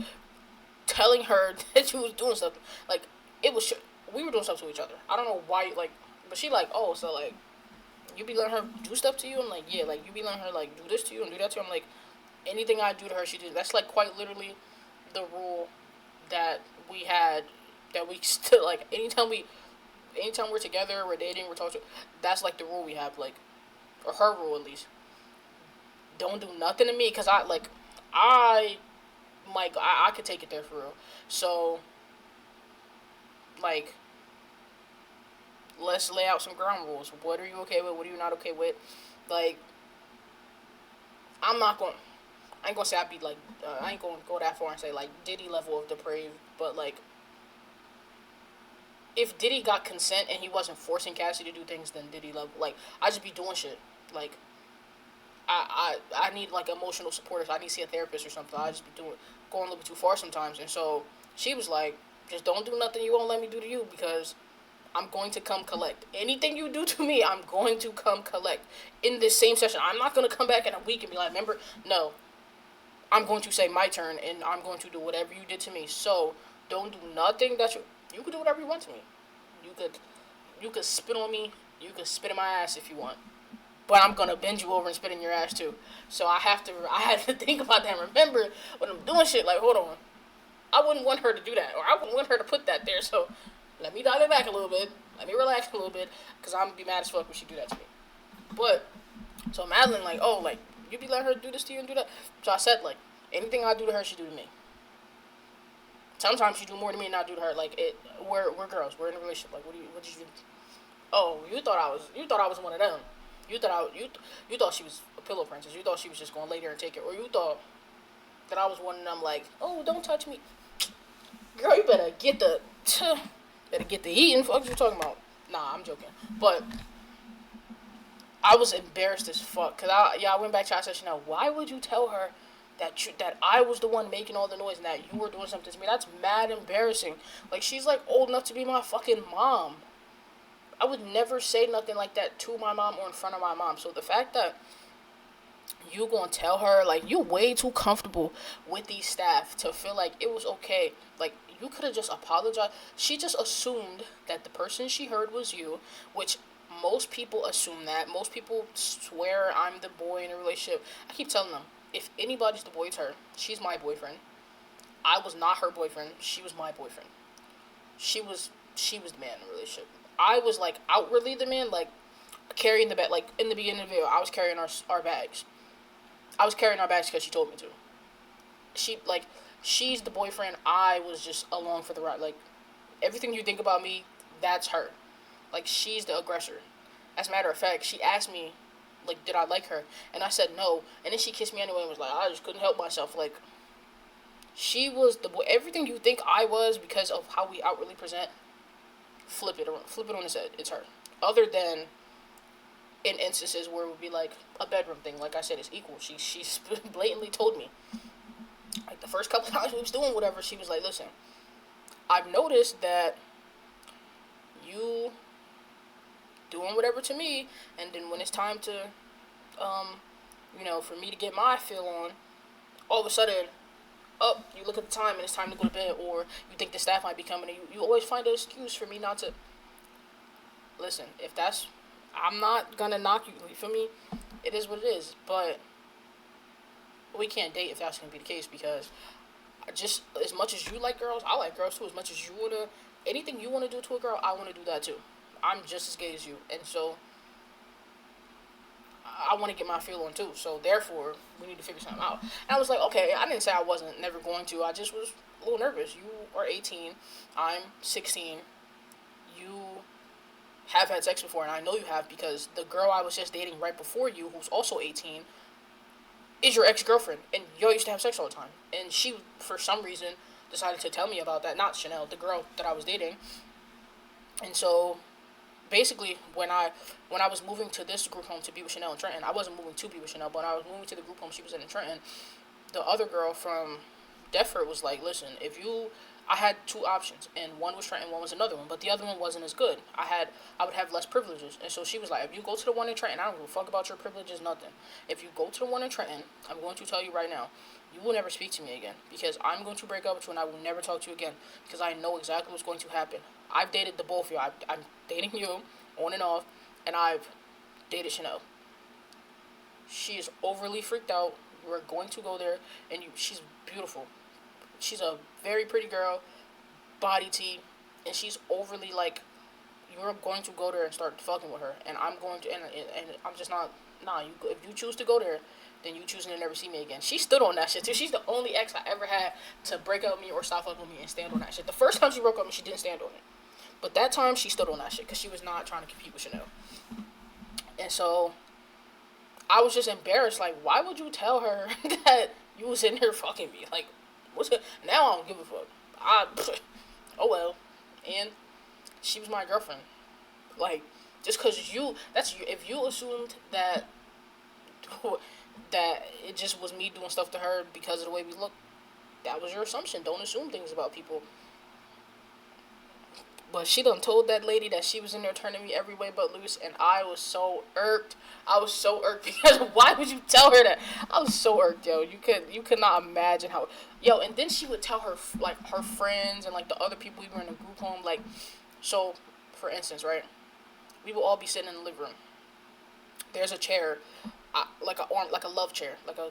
telling her that you was doing something? Like, we were doing stuff to each other. I don't know why, like, but she like, oh, so like, you be letting her do stuff to you? I'm like, yeah, like, you be letting her like do this to you and do that to you? I'm like, anything I do to her, she did. That's like quite literally the rule that we had, that we still, like, anytime we're together, we're dating, we're talking, that's like the rule we have, like, or her rule at least. Don't do nothing to me, because I could take it there for real. So, like, let's lay out some ground rules. What are you okay with? What are you not okay with? Like, I ain't gonna say I'd be like, I ain't gonna go that far and say like Diddy level of depraved, but like, if Diddy got consent and he wasn't forcing Cassie to do things, then Diddy level, like, I just be doing shit. Like, I need like emotional support. I need to see a therapist or something. I just be going a little bit too far sometimes. And so she was like, just don't do nothing you won't let me do to you, because I'm going to come collect. Anything you do to me, I'm going to come collect. In this same session, I'm not going to come back in a week and be like, remember? No. I'm going to say my turn, and I'm going to do whatever you did to me. So, don't do nothing that you could do whatever you want to me. You could spit on me. You could spit in my ass if you want. But I'm going to bend you over and spit in your ass too. So I had to think about that and remember when I'm doing shit, like, hold on. I wouldn't want her to do that, or I wouldn't want her to put that there, so let me dial it back a little bit. Let me relax a little bit, because I'm going to be mad as fuck when she do that to me. But, so Madeline, like, oh, like, you be letting her do this to you and do that? So I said, like, anything I do to her, she do to me. Sometimes she do more to me than I do to her. Like, we're girls. We're in a relationship. Like, what did you do? Oh, you thought I was one of them. You thought she was a pillow princess. You thought she was just gonna lay there and take it, or you thought that I was one of them. Like, oh, don't touch me, girl. You better get the better get the eating. Fuck you talking about? Nah, I'm joking. But I was embarrassed as fuck because I went back to her. I said, Chanel, why would you tell her that I was the one making all the noise and that you were doing something to me? That's mad embarrassing. Like, she's like old enough to be my fucking mom. I would never say nothing like that to my mom or in front of my mom. So the fact that you gonna tell her, like, you way too comfortable with these staff to feel like it was okay. Like, you could have just apologized. She just assumed that the person she heard was you, which most people assume that. Most people swear I'm the boy in a relationship. I keep telling them, if anybody's the boy, it's her. She's my boyfriend. I was not her boyfriend. She was my boyfriend. She was the man in the relationship. I was like outwardly the man, like carrying the bag. Like in the beginning of the video, I was carrying our bags. I was carrying our bags because she told me to. She's the boyfriend. I was just along for the ride. Like, everything you think about me, that's her. Like, she's the aggressor. As a matter of fact, she asked me, like, did I like her? And I said no. And then she kissed me anyway and was like, I just couldn't help myself. Like, she was the boy. Everything you think I was because of how we outwardly present, flip it around. Flip it on its head. It's her. Other than in instances where it would be like a bedroom thing. Like I said, it's equal. She blatantly told me. Like, the first couple times we was doing whatever, she was like, listen, I've noticed that you doing whatever to me, and then when it's time to, for me to get my feel on, all of a sudden, you look at the time and it's time to go to bed, or you think the staff might be coming, and you always find an excuse for me not to. Listen, if that's, I'm not gonna knock you, you feel me? It is what it is, but we can't date if that's gonna be the case, because just as much as you like girls, I like girls too. As much as you wanna, anything you wanna do to a girl, I wanna do that too. I'm just as gay as you, and so I want to get my feel on too. So therefore, we need to figure something out. And I was like, okay, I didn't say I wasn't never going to. I just was a little nervous. You are 18, I'm 16. You have had sex before, and I know you have because the girl I was just dating right before you, who's also 18, is your ex-girlfriend, and y'all used to have sex all the time. And she, for some reason, decided to tell me about that. Not Chanel, the girl that I was dating. And so basically, when I was moving to this group home to be with Chanel in Trenton, I wasn't moving to be with Chanel, but when I was moving to the group home she was in Trenton, the other girl from Deptford was like, listen, I had two options, and one was Trenton, one was another one, but the other one wasn't as good. I would have less privileges, and so she was like, if you go to the one in Trenton, I don't give a fuck about your privileges, nothing. If you go to the one in Trenton, I'm going to tell you right now, you will never speak to me again, because I'm going to break up with you, and I will never talk to you again, because I know exactly what's going to happen. I've dated the both of you. I'm dating you, on and off, and I've dated Chanel. She is overly freaked out. We're going to go there, and she's beautiful. She's a very pretty girl, body tea, and she's overly like, you're going to go there and start fucking with her, and I'm going to, and I'm just not, nah, if you choose to go there, then you choosing to never see me again. She stood on that shit too. She's the only ex I ever had to break up with me or stop fucking with me and stand on that shit. The first time she broke up with me, she didn't stand on it. But that time, she stood on that shit because she was not trying to compete with Chanel. And so, I was just embarrassed. Like, why would you tell her that you was in here fucking me? Like, what's it? Now I don't give a fuck. Oh well. And she was my girlfriend. Like, just because if you assumed that it just was me doing stuff to her because of the way we look, that was your assumption. Don't assume things about people. But she done told that lady that she was in there turning me every way but loose, and I was so irked. I was so irked because why would you tell her that? I was so irked, yo. You could not imagine how, yo. And then she would tell her like her friends and like the other people we were in the group home. Like, so for instance, right? We will all be sitting in the living room. There's a chair, like a love chair, like a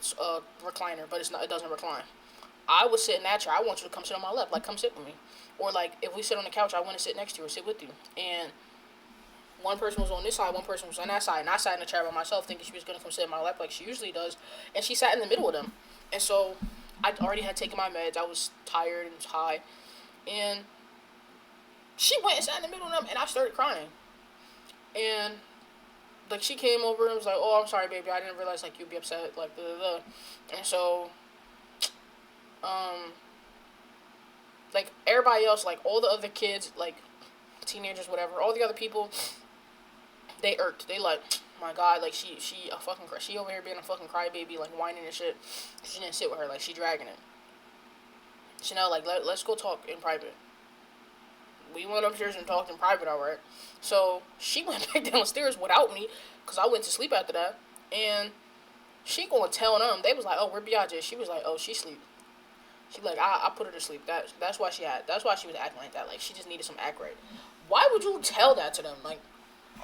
recliner, but it's not. It doesn't recline. I would sit in that chair. I want you to come sit on my lap. Like, come sit with me. Or, like, if we sit on the couch, I want to sit next to you or sit with you. And one person was on this side, one person was on that side. And I sat in the chair by myself thinking she was going to come sit in my lap like she usually does. And she sat in the middle of them. And so I already had taken my meds. I was tired and was high. And she went and sat in the middle of them, and I started crying. And like she came over and was like, "Oh, I'm sorry, baby. I didn't realize like you'd be upset." Like, blah, blah, blah. And so, um, like everybody else, like all the other kids, like teenagers, whatever, all the other people, they irked. They like, my God, like she a fucking she over here being a fucking crybaby, like whining and shit. She didn't sit with her, like she dragging it. Chanel, like let's go talk in private. We went upstairs and talked in private, alright. So she went back downstairs without me, cause I went to sleep after that, and she gonna tell them. They was like, "Oh, where Biaggi?" She was like, "Oh, she sleep." She like, I put her to sleep. That's why that's why she was acting like that. Like she just needed some act right. Why would you tell that to them? Like,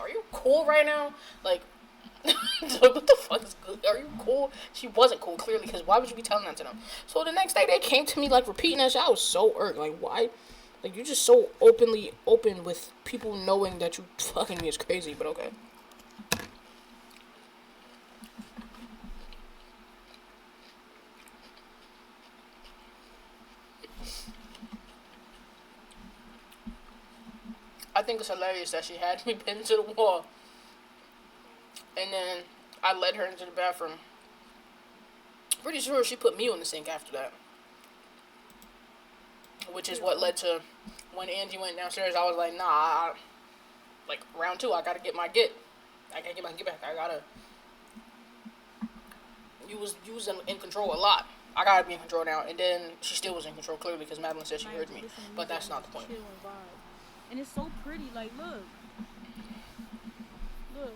are you cool right now? Like, what the fuck is good? Are you cool? She wasn't cool, clearly, because why would you be telling that to them? So the next day they came to me like repeating that shit. I was so irked. Like, why? Like, you're just so openly open with people knowing that you fucking me is crazy, but okay. I think it's hilarious that she had me pinned to the wall. And then I led her into the bathroom. Pretty sure she put me on the sink after that. Which is what led to when Angie went downstairs, I was like, nah, like round two, I gotta get my get. I gotta get my get back. I gotta. You was in control a lot. I gotta be in control now. And then she still was in control, clearly, because Madeline said she heard me. But that's not the point. And it's so pretty. Like, look. Look.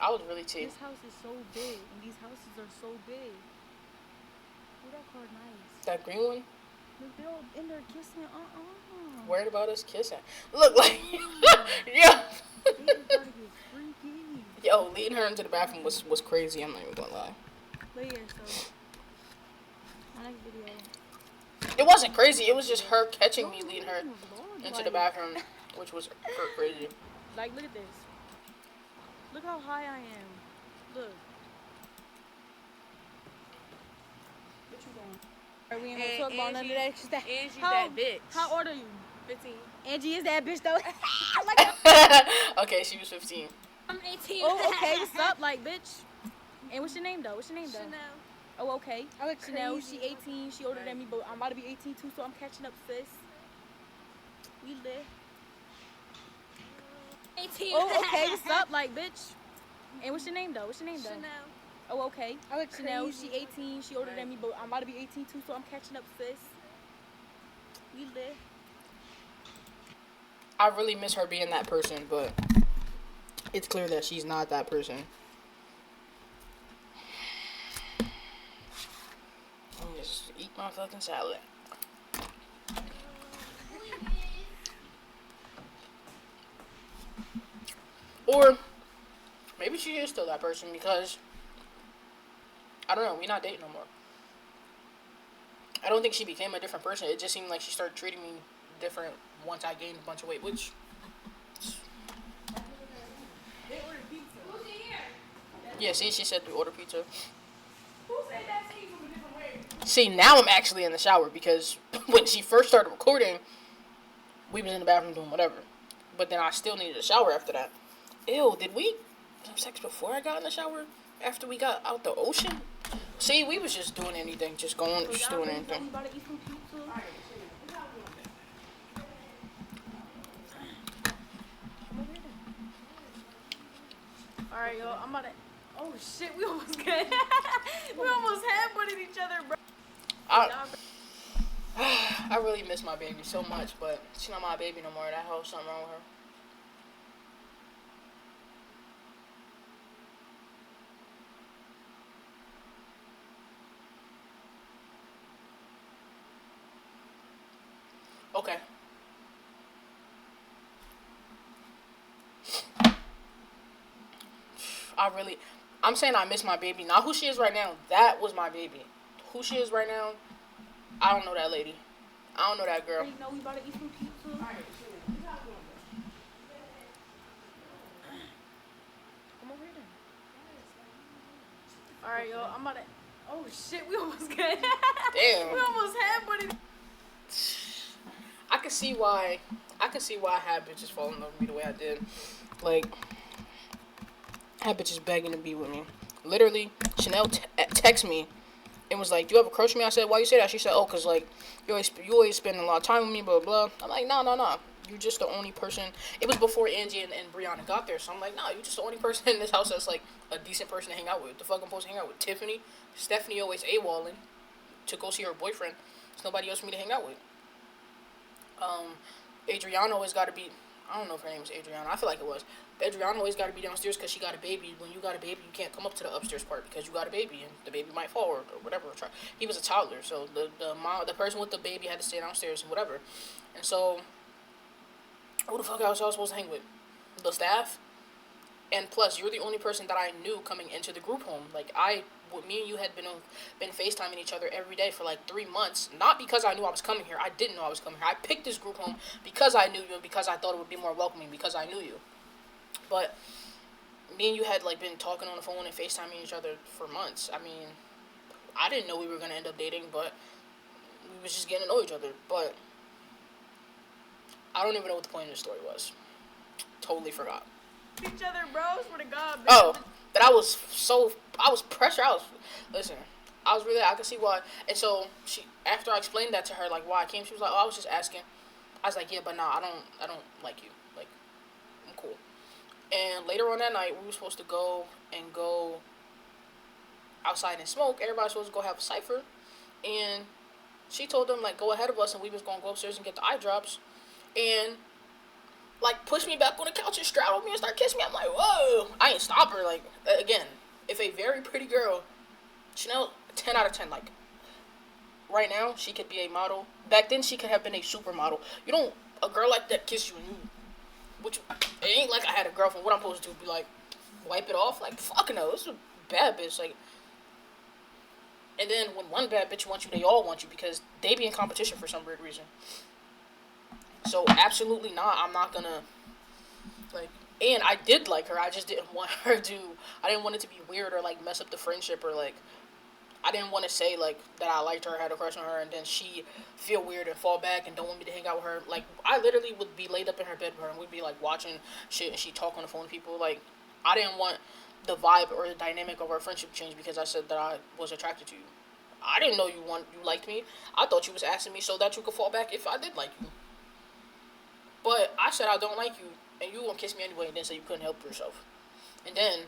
I was really cheap. This house is so big. And these houses are so big. Oh, that car nice. That green one? Look, they're all in there kissing. Worried about us kissing. Look, like, yeah. Yo, leading her into the bathroom was crazy. I'm not even gonna lie. But yeah, so my next video. It wasn't crazy. It was just her catching me, leading her into the bathroom, which was crazy. Like, look at this. Look how high I am. Look. What you doing? Are we ain't gonna talk about none of that? Angie's that bitch. How old are you? 15. Angie is that bitch though. I like that. Okay, she was 15. I'm 18. Oh, okay. What's up, like, bitch? And what's your name though? Chanel. Oh, okay. I look Chanel, crazy. she 18. She older than me, but I'm about to be 18 too, so I'm catching up, sis. We lit. 18. Oh, okay. What's up, like, bitch? And what's your name though? Chanel. Oh, okay. I look Chanel, crazy. she 18. She older than me, but I'm about to be 18 too, so I'm catching up, sis. We lit. I really miss her being that person, but it's clear that she's not that person. I'll just eat my fucking salad. Or maybe she is still that person, because I don't know, we're not dating no more. I don't think she became a different person. It just seemed like she started treating me different once I gained a bunch of weight, which... Yeah, see, she said we order pizza. Who said that to you from a different way? See, now I'm actually in the shower, because when she first started recording, we was in the bathroom doing whatever. But then I still needed a shower after that. Ew, did we have sex before I got in the shower? After we got out the ocean? See, we was just doing anything, just doing anything. Alright, yo, I'm about to. Oh shit, we almost got. We almost headbutted each other, bro. I really miss my baby so much, but she's not my baby no more. That whole something wrong with her. Okay. I'm saying I miss my baby. Not who she is right now. That was my baby. Who she is right now, I don't know that lady. I don't know that girl. You know we about to eat some pizza. Alright, come over here then. Alright, yo, I'm about to. Oh shit, we almost got. Damn. We almost headbutted. I can see why I can see why I had bitches fall in love with me the way I did. Like, I had bitches begging to be with me. Literally, Chanel texted me and was like, "Do you have a crush on me?" I said, "Why you say that?" She said, "Oh, cause like you always spend a lot of time with me, blah blah." I'm like, "No, no, no. You're just the only person." It was before Angie and Brianna got there, so I'm like, "No, you're just the only person in this house that's like a decent person to hang out with. The fuck I'm supposed to hang out with Tiffany, Stephanie always AWOLing to go see her boyfriend. There's nobody else for me to hang out with. Adriana always got to be. I don't know if her name was Adriana. I feel like it was. Adriana always got to be downstairs because she got a baby. When you got a baby, you can't come up to the upstairs part because you got a baby and the baby might fall or whatever. He was a toddler, so the person with the baby had to stay downstairs and whatever. And so, who the fuck else I was supposed to hang with? The staff. And plus, you're the only person that I knew coming into the group home. Like me and you had been FaceTiming each other every day for like 3 months. Not because I knew I was coming here. I didn't know I was coming here. I picked this group home because I knew you and because I thought it would be more welcoming because I knew you. But me and you had like been talking on the phone and FaceTiming each other for months. I mean, I didn't know we were gonna end up dating, but we was just getting to know each other. But I don't even know what the point of the story was. Totally forgot. Each other, bro. Swear to God. Bitch. Oh, that I was pressure. Listen, I could see why. And so after I explained that to her, like why I came, she was like, "Oh, I was just asking." I was like, "Yeah, but nah, I don't like you. Like, I'm cool." And later on that night, we were supposed to go outside and smoke. Everybody's supposed to go have a cipher, and she told them like go ahead of us, and we was gonna go upstairs and get the eye drops, and like push me back on the couch and straddle me and start kissing me. I'm like, whoa! I ain't stop her. Like again, if a very pretty girl, Chanel, 10 out of 10. Like right now, she could be a model. Back then, she could have been a supermodel. You don't a girl like that kiss you and which it ain't like I had a girlfriend. What I'm supposed to do? Be like wipe it off? Like fuck no, this is a bad bitch. Like. And then when one bad bitch wants you, they all want you because they be in competition for some weird reason. So absolutely not. I'm not gonna like. And I did like her. I just didn't want her to. I didn't want it to be weird or like mess up the friendship or like. I didn't want to say like that I liked her, had a crush on her, and then she feel weird and fall back and don't want me to hang out with her. Like I literally would be laid up in her bed with her and we'd be like watching shit and she talk on the phone to people. Like I didn't want the vibe or the dynamic of our friendship change because I said that I was attracted to you. I didn't know you liked me. I thought you was asking me so that you could fall back if I did like you. But I said I don't like you, and you won't kiss me anyway, and then say you couldn't help yourself. And then,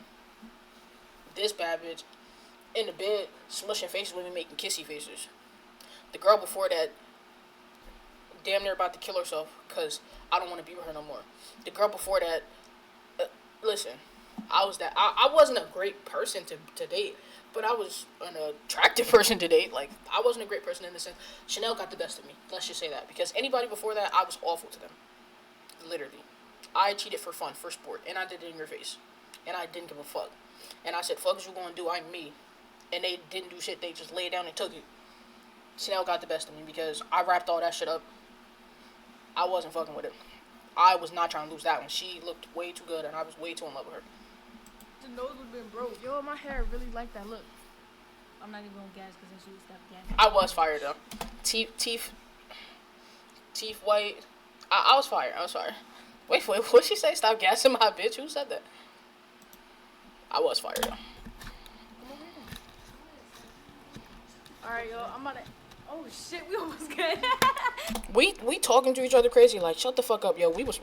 this bad bitch, in the bed, smushing faces with me, making kissy faces. The girl before that, damn near about to kill herself, because I don't want to be with her no more. The girl before that, listen, I wasn't a great person to date, but I was an attractive person to date. Like, I wasn't a great person in the sense, Chanel got the best of me, let's just say that, because anybody before that, I was awful to them. Literally. I cheated for fun, for sport, and I did it in your face. And I didn't give a fuck. And I said, fuck is you gonna do, I'm me. And they didn't do shit, they just laid down and took it. Chanel got the best of me because I wrapped all that shit up. I wasn't fucking with it. I was not trying to lose that one. She looked way too good and I was way too in love with her. The nose would have been broke. Yo, my hair really like that look. I'm not even gonna gas because then she would stop gassing. I was fired though. Teeth white. I was fired. Wait, what'd she say? Stop gassing my bitch? Who said that? I was fired though. Alright, yo, I'm about to. Oh shit, we almost good. we talking to each other crazy like shut the fuck up, yo. We was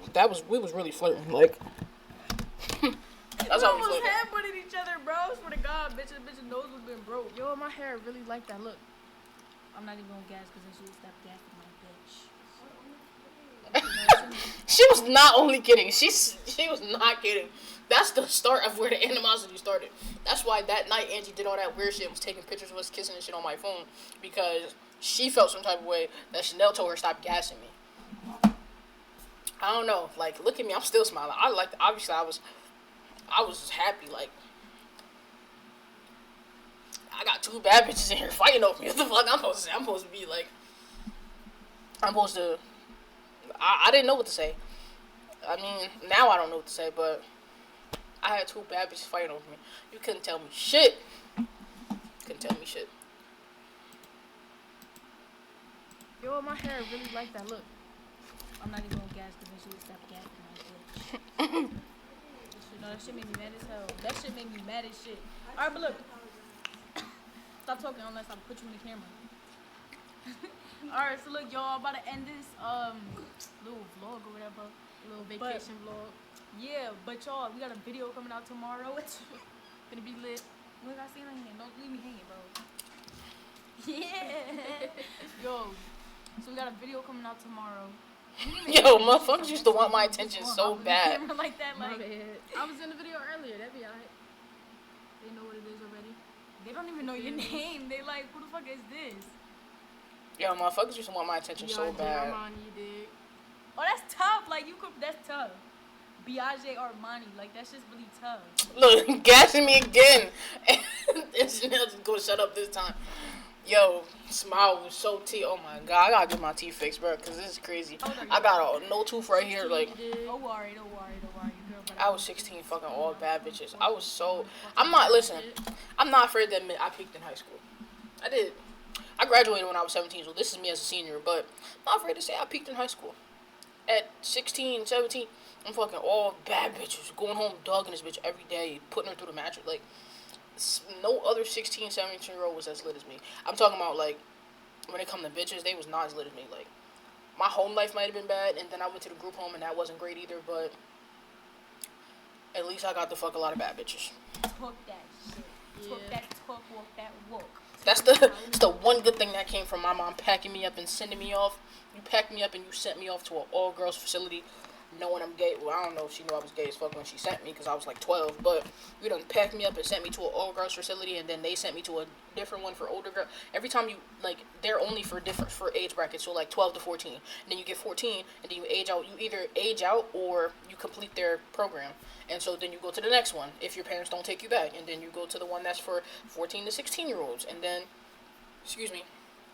really flirting like. That's how we almost flirted. headbutted each other, bro. Swear to God, bitch's nose would have been broke. Yo, my hair really like that look. I'm not even gonna gas because then she would stop gassing my bitch. She was not only kidding. She was not kidding. That's the start of where the animosity started. That's why that night Angie did all that weird shit, was taking pictures of us kissing and shit on my phone because she felt some type of way that Chanel told her stop gassing me. I don't know. Like, look at me. I'm still smiling. Obviously, I was happy. Like, I got two bad bitches in here fighting over me. What the fuck I'm supposed to say? I'm supposed to be like, I didn't know what to say. I mean, now I don't know what to say, but I had two bad bitches fighting over me. You couldn't tell me shit. Yo, my hair really like that look. I'm not even gonna gas because then she would stop gassing my shit. No, that shit made me mad as hell. That shit made me mad as shit. Alright, but look. Stop talking unless I put you in the camera. Alright, so look, y'all, I'm about to end this little vlog or whatever. Little vacation vlog. Yeah, but y'all, we got a video coming out tomorrow. It's gonna be lit. Look, I see it on here. Don't leave me hanging, bro. Yeah. Yo, so we got a video coming out tomorrow. Yo, motherfuckers used to want my attention so bad. Like that, My like bad. I was in the video earlier. That'd be alright. They know what it is already. they don't even know your name. They like, who the fuck is this? Yo, motherfuckers used to want my attention so bad. Armani, you dig? Oh, that's tough. Like you could. That's tough. Biagé Armani, like that's just really tough. Look, gassing me again. And Chanel just gonna shut up this time. Yo, smile was so tea. Oh my god, I gotta get my teeth fixed, bro, cause this is crazy. I got a no tooth right here. Like, Don't worry, girl. But I was 16, fucking all bad bitches. I was so. I'm not. Listen, I'm not afraid to admit I peaked in high school. I did. I graduated when I was 17, so this is me as a senior. But I'm not afraid to say I peaked in high school. At 16, 17, I'm fucking all bad bitches. Going home, dogging this bitch every day, putting her through the mattress. Like, no other 16, 17-year-old was as lit as me. I'm talking about, like, when it come to bitches, they was not as lit as me. Like, my home life might have been bad, and then I went to the group home, and that wasn't great either, but at least I got to fuck a lot of bad bitches. talk that shit. Talk Yeah. that talk, walk that walk. That's the one good thing that came from my mom packing me up and sending me off. You packed me up and you sent me off to an all-girls facility knowing I'm gay. Well, I don't know if she knew I was gay as fuck when she sent me because I was like 12, but you done packed me up and sent me to an all-girls facility, and then they sent me to a different one for older girl. Every time you, like, they're only for age brackets, so like 12 to 14. And then you get 14, and then you age out. You either age out or you complete their program. And so then you go to the next one if your parents don't take you back. And then you go to the one that's for 14 to 16-year-olds. And then,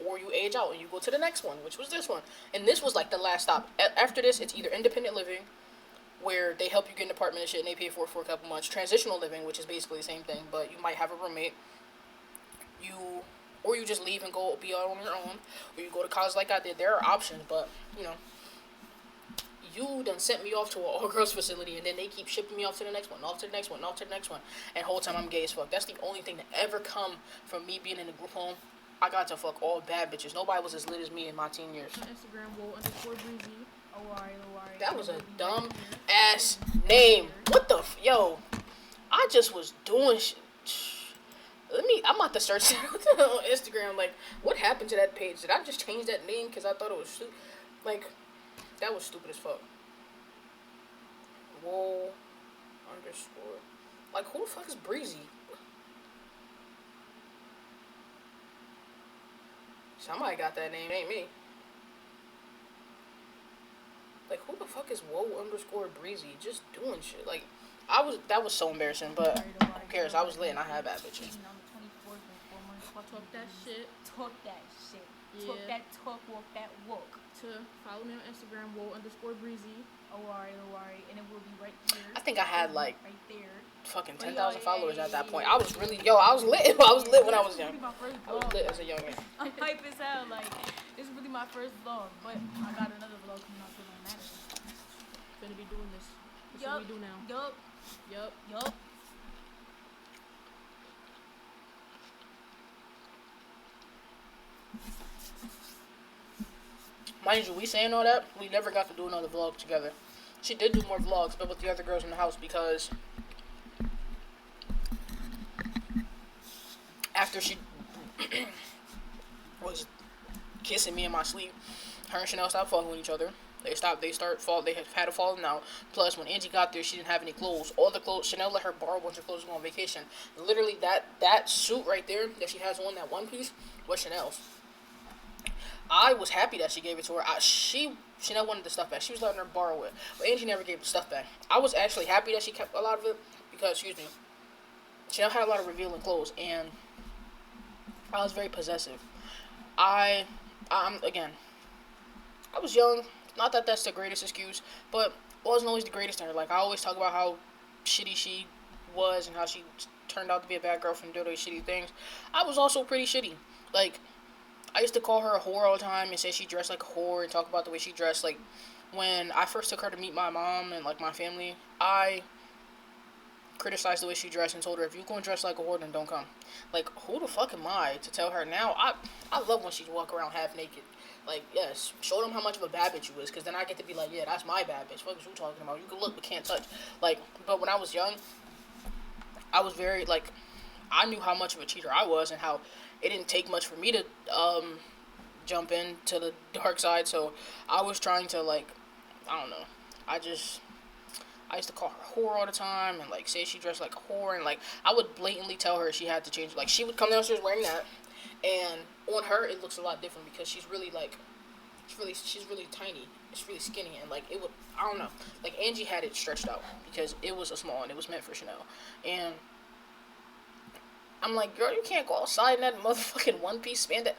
or you age out and you go to the next one, which was this one. And this was like the last stop. After this, it's either independent living, where they help you get an apartment and shit and they pay for it for a couple months. Transitional living, which is basically the same thing, but you might have a roommate. Or you just leave and go be out on your own. Or you go to college like I did. There are options, but, you know. You done sent me off to an all-girls facility, and then they keep shipping me off to the next one, off to the next one, off to the next one. And the whole time I'm gay as fuck. That's the only thing that ever come from me being in a group home. I got to fuck all bad bitches. Nobody was as lit as me in my teen years. On Instagram, _breezy. Oh, alright. That was a dumb ass name. What the yo? I just was doing shit. I'm about to search that on Instagram. Like, what happened to that page? Did I just change that name because I thought it was stupid? Like, that was stupid as fuck. Whoa. Underscore. Like, who the fuck is Breezy? Somebody got that name. It ain't me. Like, who the fuck is _Breezy? Just doing shit. Like, that was so embarrassing, but who cares? I was lit and I had bad bitches. Talk that shit. Talk that shit. Yeah. Talk that talk, walk that walk. To follow me on Instagram, _breezy. Oh, alright. And it will be right here. I think I had like right there. fucking 10,000 followers at that point. I was really, I was lit. I was lit when I was young. I was lit as a young man. I'm hype as hell. Like, this is really my first vlog, but I got another vlog coming out soon on Saturday. Finna be doing this. That's what we do now. Yup. Mind you, we saying all that, we never got to do another vlog together. She did do more vlogs, but with the other girls in the house, because after she was kissing me in my sleep, her and Chanel stopped fucking with each other. They had a falling out. Plus, when Angie got there, she didn't have any clothes. All the clothes, Chanel let her borrow a bunch of clothes to go on vacation. Literally, that suit right there that she has on, that one piece, was Chanel's. I was happy that she gave it to her. Chanel wanted the stuff back. She was letting her borrow it. But Angie never gave the stuff back. I was actually happy that she kept a lot of it because, Chanel had a lot of revealing clothes, and I was very possessive. I was young. Not that that's the greatest excuse, but it wasn't always the greatest to her. Like, I always talk about how shitty she was and how she turned out to be a bad girlfriend, doing those shitty things. I was also pretty shitty. Like, I used to call her a whore all the time and say she dressed like a whore and talk about the way she dressed. Like, when I first took her to meet my mom and, like, my family, I criticized the way she dressed and told her, if you're going to dress like a whore, then don't come. Like, who the fuck am I to tell her now? I love when she walk around half naked. Like, yes, show them how much of a bad bitch you is, because then I get to be like, yeah, that's my bad bitch. What is you talking about? You can look but can't touch. Like, but when I was young, I was very, like, I knew how much of a cheater I was and how it didn't take much for me to jump into the dark side. So I was trying to, like, I don't know. I used to call her whore all the time and, like, say she dressed like a whore. And, like, I would blatantly tell her she had to change. Like, she would come downstairs wearing that. And on her, it looks a lot different because she's really, like, she's really tiny. It's really skinny. And, like, it would, I don't know. Like, Angie had it stretched out because it was a small and it was meant for Chanel. And I'm like, girl, you can't go outside in that motherfucking one-piece spandex.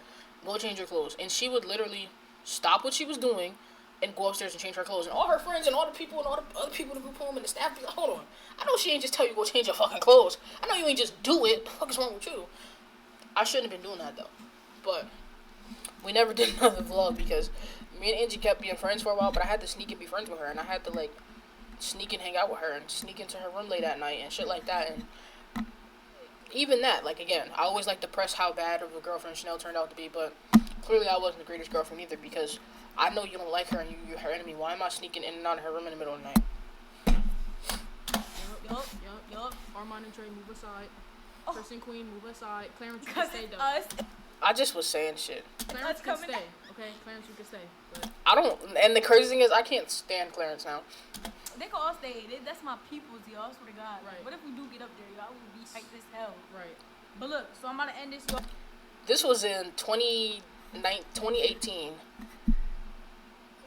Go change your clothes. And she would literally stop what she was doing and go upstairs and change her clothes. And all her friends and all the people and all the other people in the group home and the staff be like, hold on. I know she ain't just tell you go change your fucking clothes. I know you ain't just do it. What the fuck is wrong with you? I shouldn't have been doing that, though. But we never did another vlog because me and Angie kept being friends for a while, but I had to sneak and be friends with her. And I had to, like, sneak and hang out with her and sneak into her room late at night and shit like that. And even that, like, again, I always like to press how bad of a girlfriend Chanel turned out to be, but clearly I wasn't the greatest girlfriend either because I know you don't like her and you're her enemy. Why am I sneaking in and out of her room in the middle of the night? Yup. Armand and Trey, move aside. Chris and Queen, move aside. Clarence, you can Because stay, though. us. I just was saying shit. Clarence can coming stay, out. okay? Clarence, you can stay. But I don't, and the crazy thing is I can't stand Clarence now. They can all stay. That's my peoples, y'all. I swear to God. Right. What if we do get up there, y'all? We would be hyped as hell. right. But look, so I'm about to end this. Y'all. This was in 2018.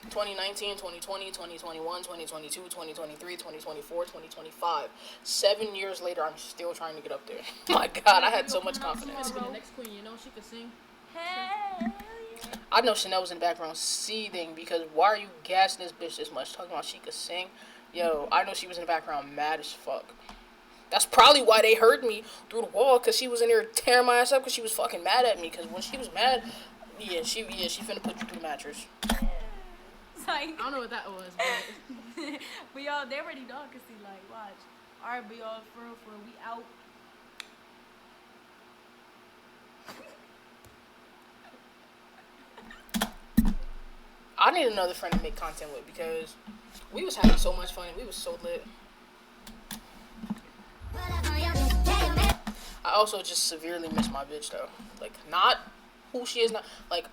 2019, 2020, 2021, 2022, 2023, 2024, 2025. 7 years later, I'm still trying to get up there. My God, I had so much confidence. The next queen, you know, she could sing. Hell yeah. I know Chanel was in the background seething because why are you gassing this bitch this much? Talking about she could sing. Yo, I know she was in the background mad as fuck. That's probably why they heard me through the wall, because she was in there tearing my ass up because she was fucking mad at me. Because when she was mad, she finna put you through the mattress. It's like, I don't know what that was, but but y'all, they already know. I can see, like, watch. Alright, but y'all, for real, we out. I need another friend to make content with because we was having so much fun and we was so lit. I also just severely miss my bitch though. Like, not who she is now. Like,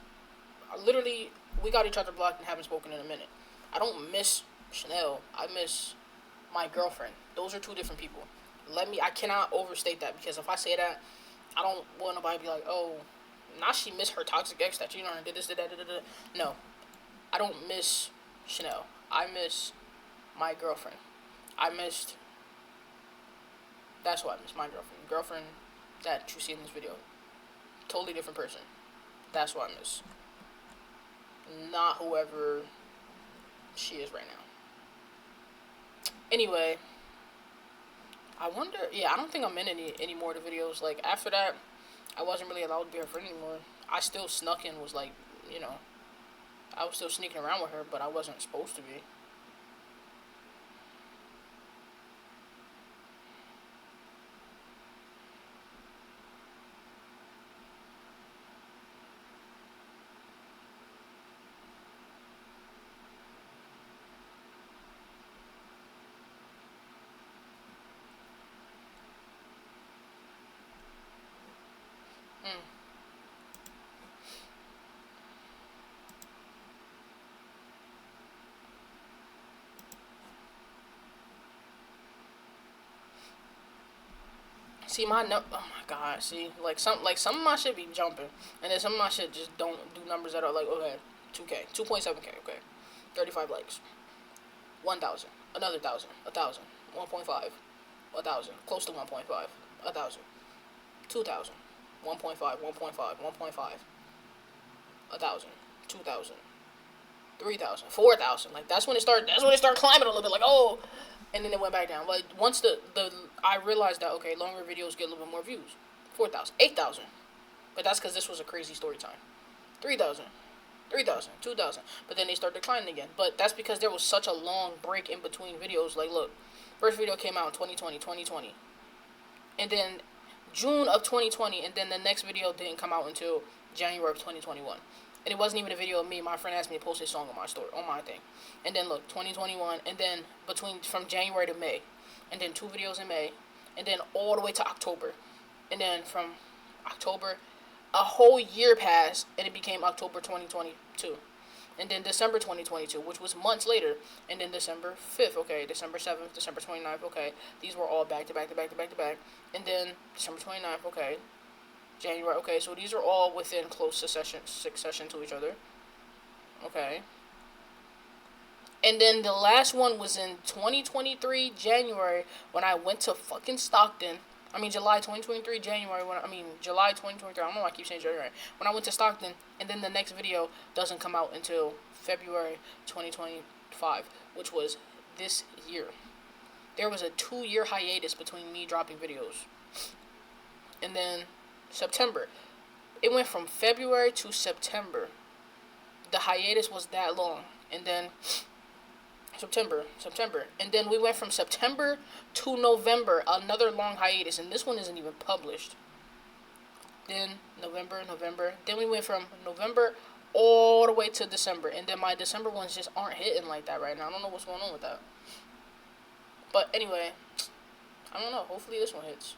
literally, we got each other blocked and haven't spoken in a minute. I don't miss Chanel. I miss my girlfriend. Those are two different people. I cannot overstate that because if I say that, I don't want nobody to be like, oh, now she missed her toxic ex that, you know, and did this, did that, did that. No. I don't miss Chanel. I miss my girlfriend. That's what I miss, my girlfriend. Girlfriend that you see in this video. Totally different person. That's what I miss. Not whoever she is right now. Anyway, I wonder, I don't think I'm in any more of the videos. Like, after that, I wasn't really allowed to be her friend anymore. I still snuck in, was like, you know, I was still sneaking around with her, but I wasn't supposed to be. See, oh my God, see, some of my shit be jumping, and then some of my shit just don't do numbers that are like, okay, 2K, 2.7K, okay, 35 likes, 1,000, another 1,000, 1,000, 1.5, 1,000, close to 1.5, 1,000, 2,000, 1.5, 1.5, 1.5, 1,000, 2,000, 3,000, 4,000. Like, that's when it started climbing a little bit, like, oh. And then it went back down. Like, once I realized that, okay, longer videos get a little bit more views. 4,000, 8,000. But that's because this was a crazy story time. 3,000, 3,000, 2,000. But then they start declining again. But that's because there was such a long break in between videos. Like, look, first video came out in 2020. And then June of 2020, and then the next video didn't come out until January of 2021. And it wasn't even a video of me. My friend asked me to post a song on my story, on my thing. And then look, 2021, and then from January to May, and then 2 videos in May, and then all the way to October. And then from October, a whole year passed, and it became October 2022. And then December 2022, which was months later. And then December 5th, okay, December 7th, December 29th, okay. These were all back to back to back to back to back. And then December 29th, okay. January, okay, so these are all within close succession to each other. Okay. And then the last one was in 2023, January, when I went to fucking Stockton. July 2023, January, July 2023, I don't know why I keep saying January. When I went to Stockton, and then the next video doesn't come out until February 2025, which was this year. There was a 2-year hiatus between me dropping videos. And then September. It went from February to September. The hiatus was that long. And then September. And then we went from September to November, another long hiatus. And this one isn't even published. Then November. Then we went from November all the way to December. And then my December ones just aren't hitting like that right now. I don't know what's going on with that. But anyway, I don't know. Hopefully this one hits.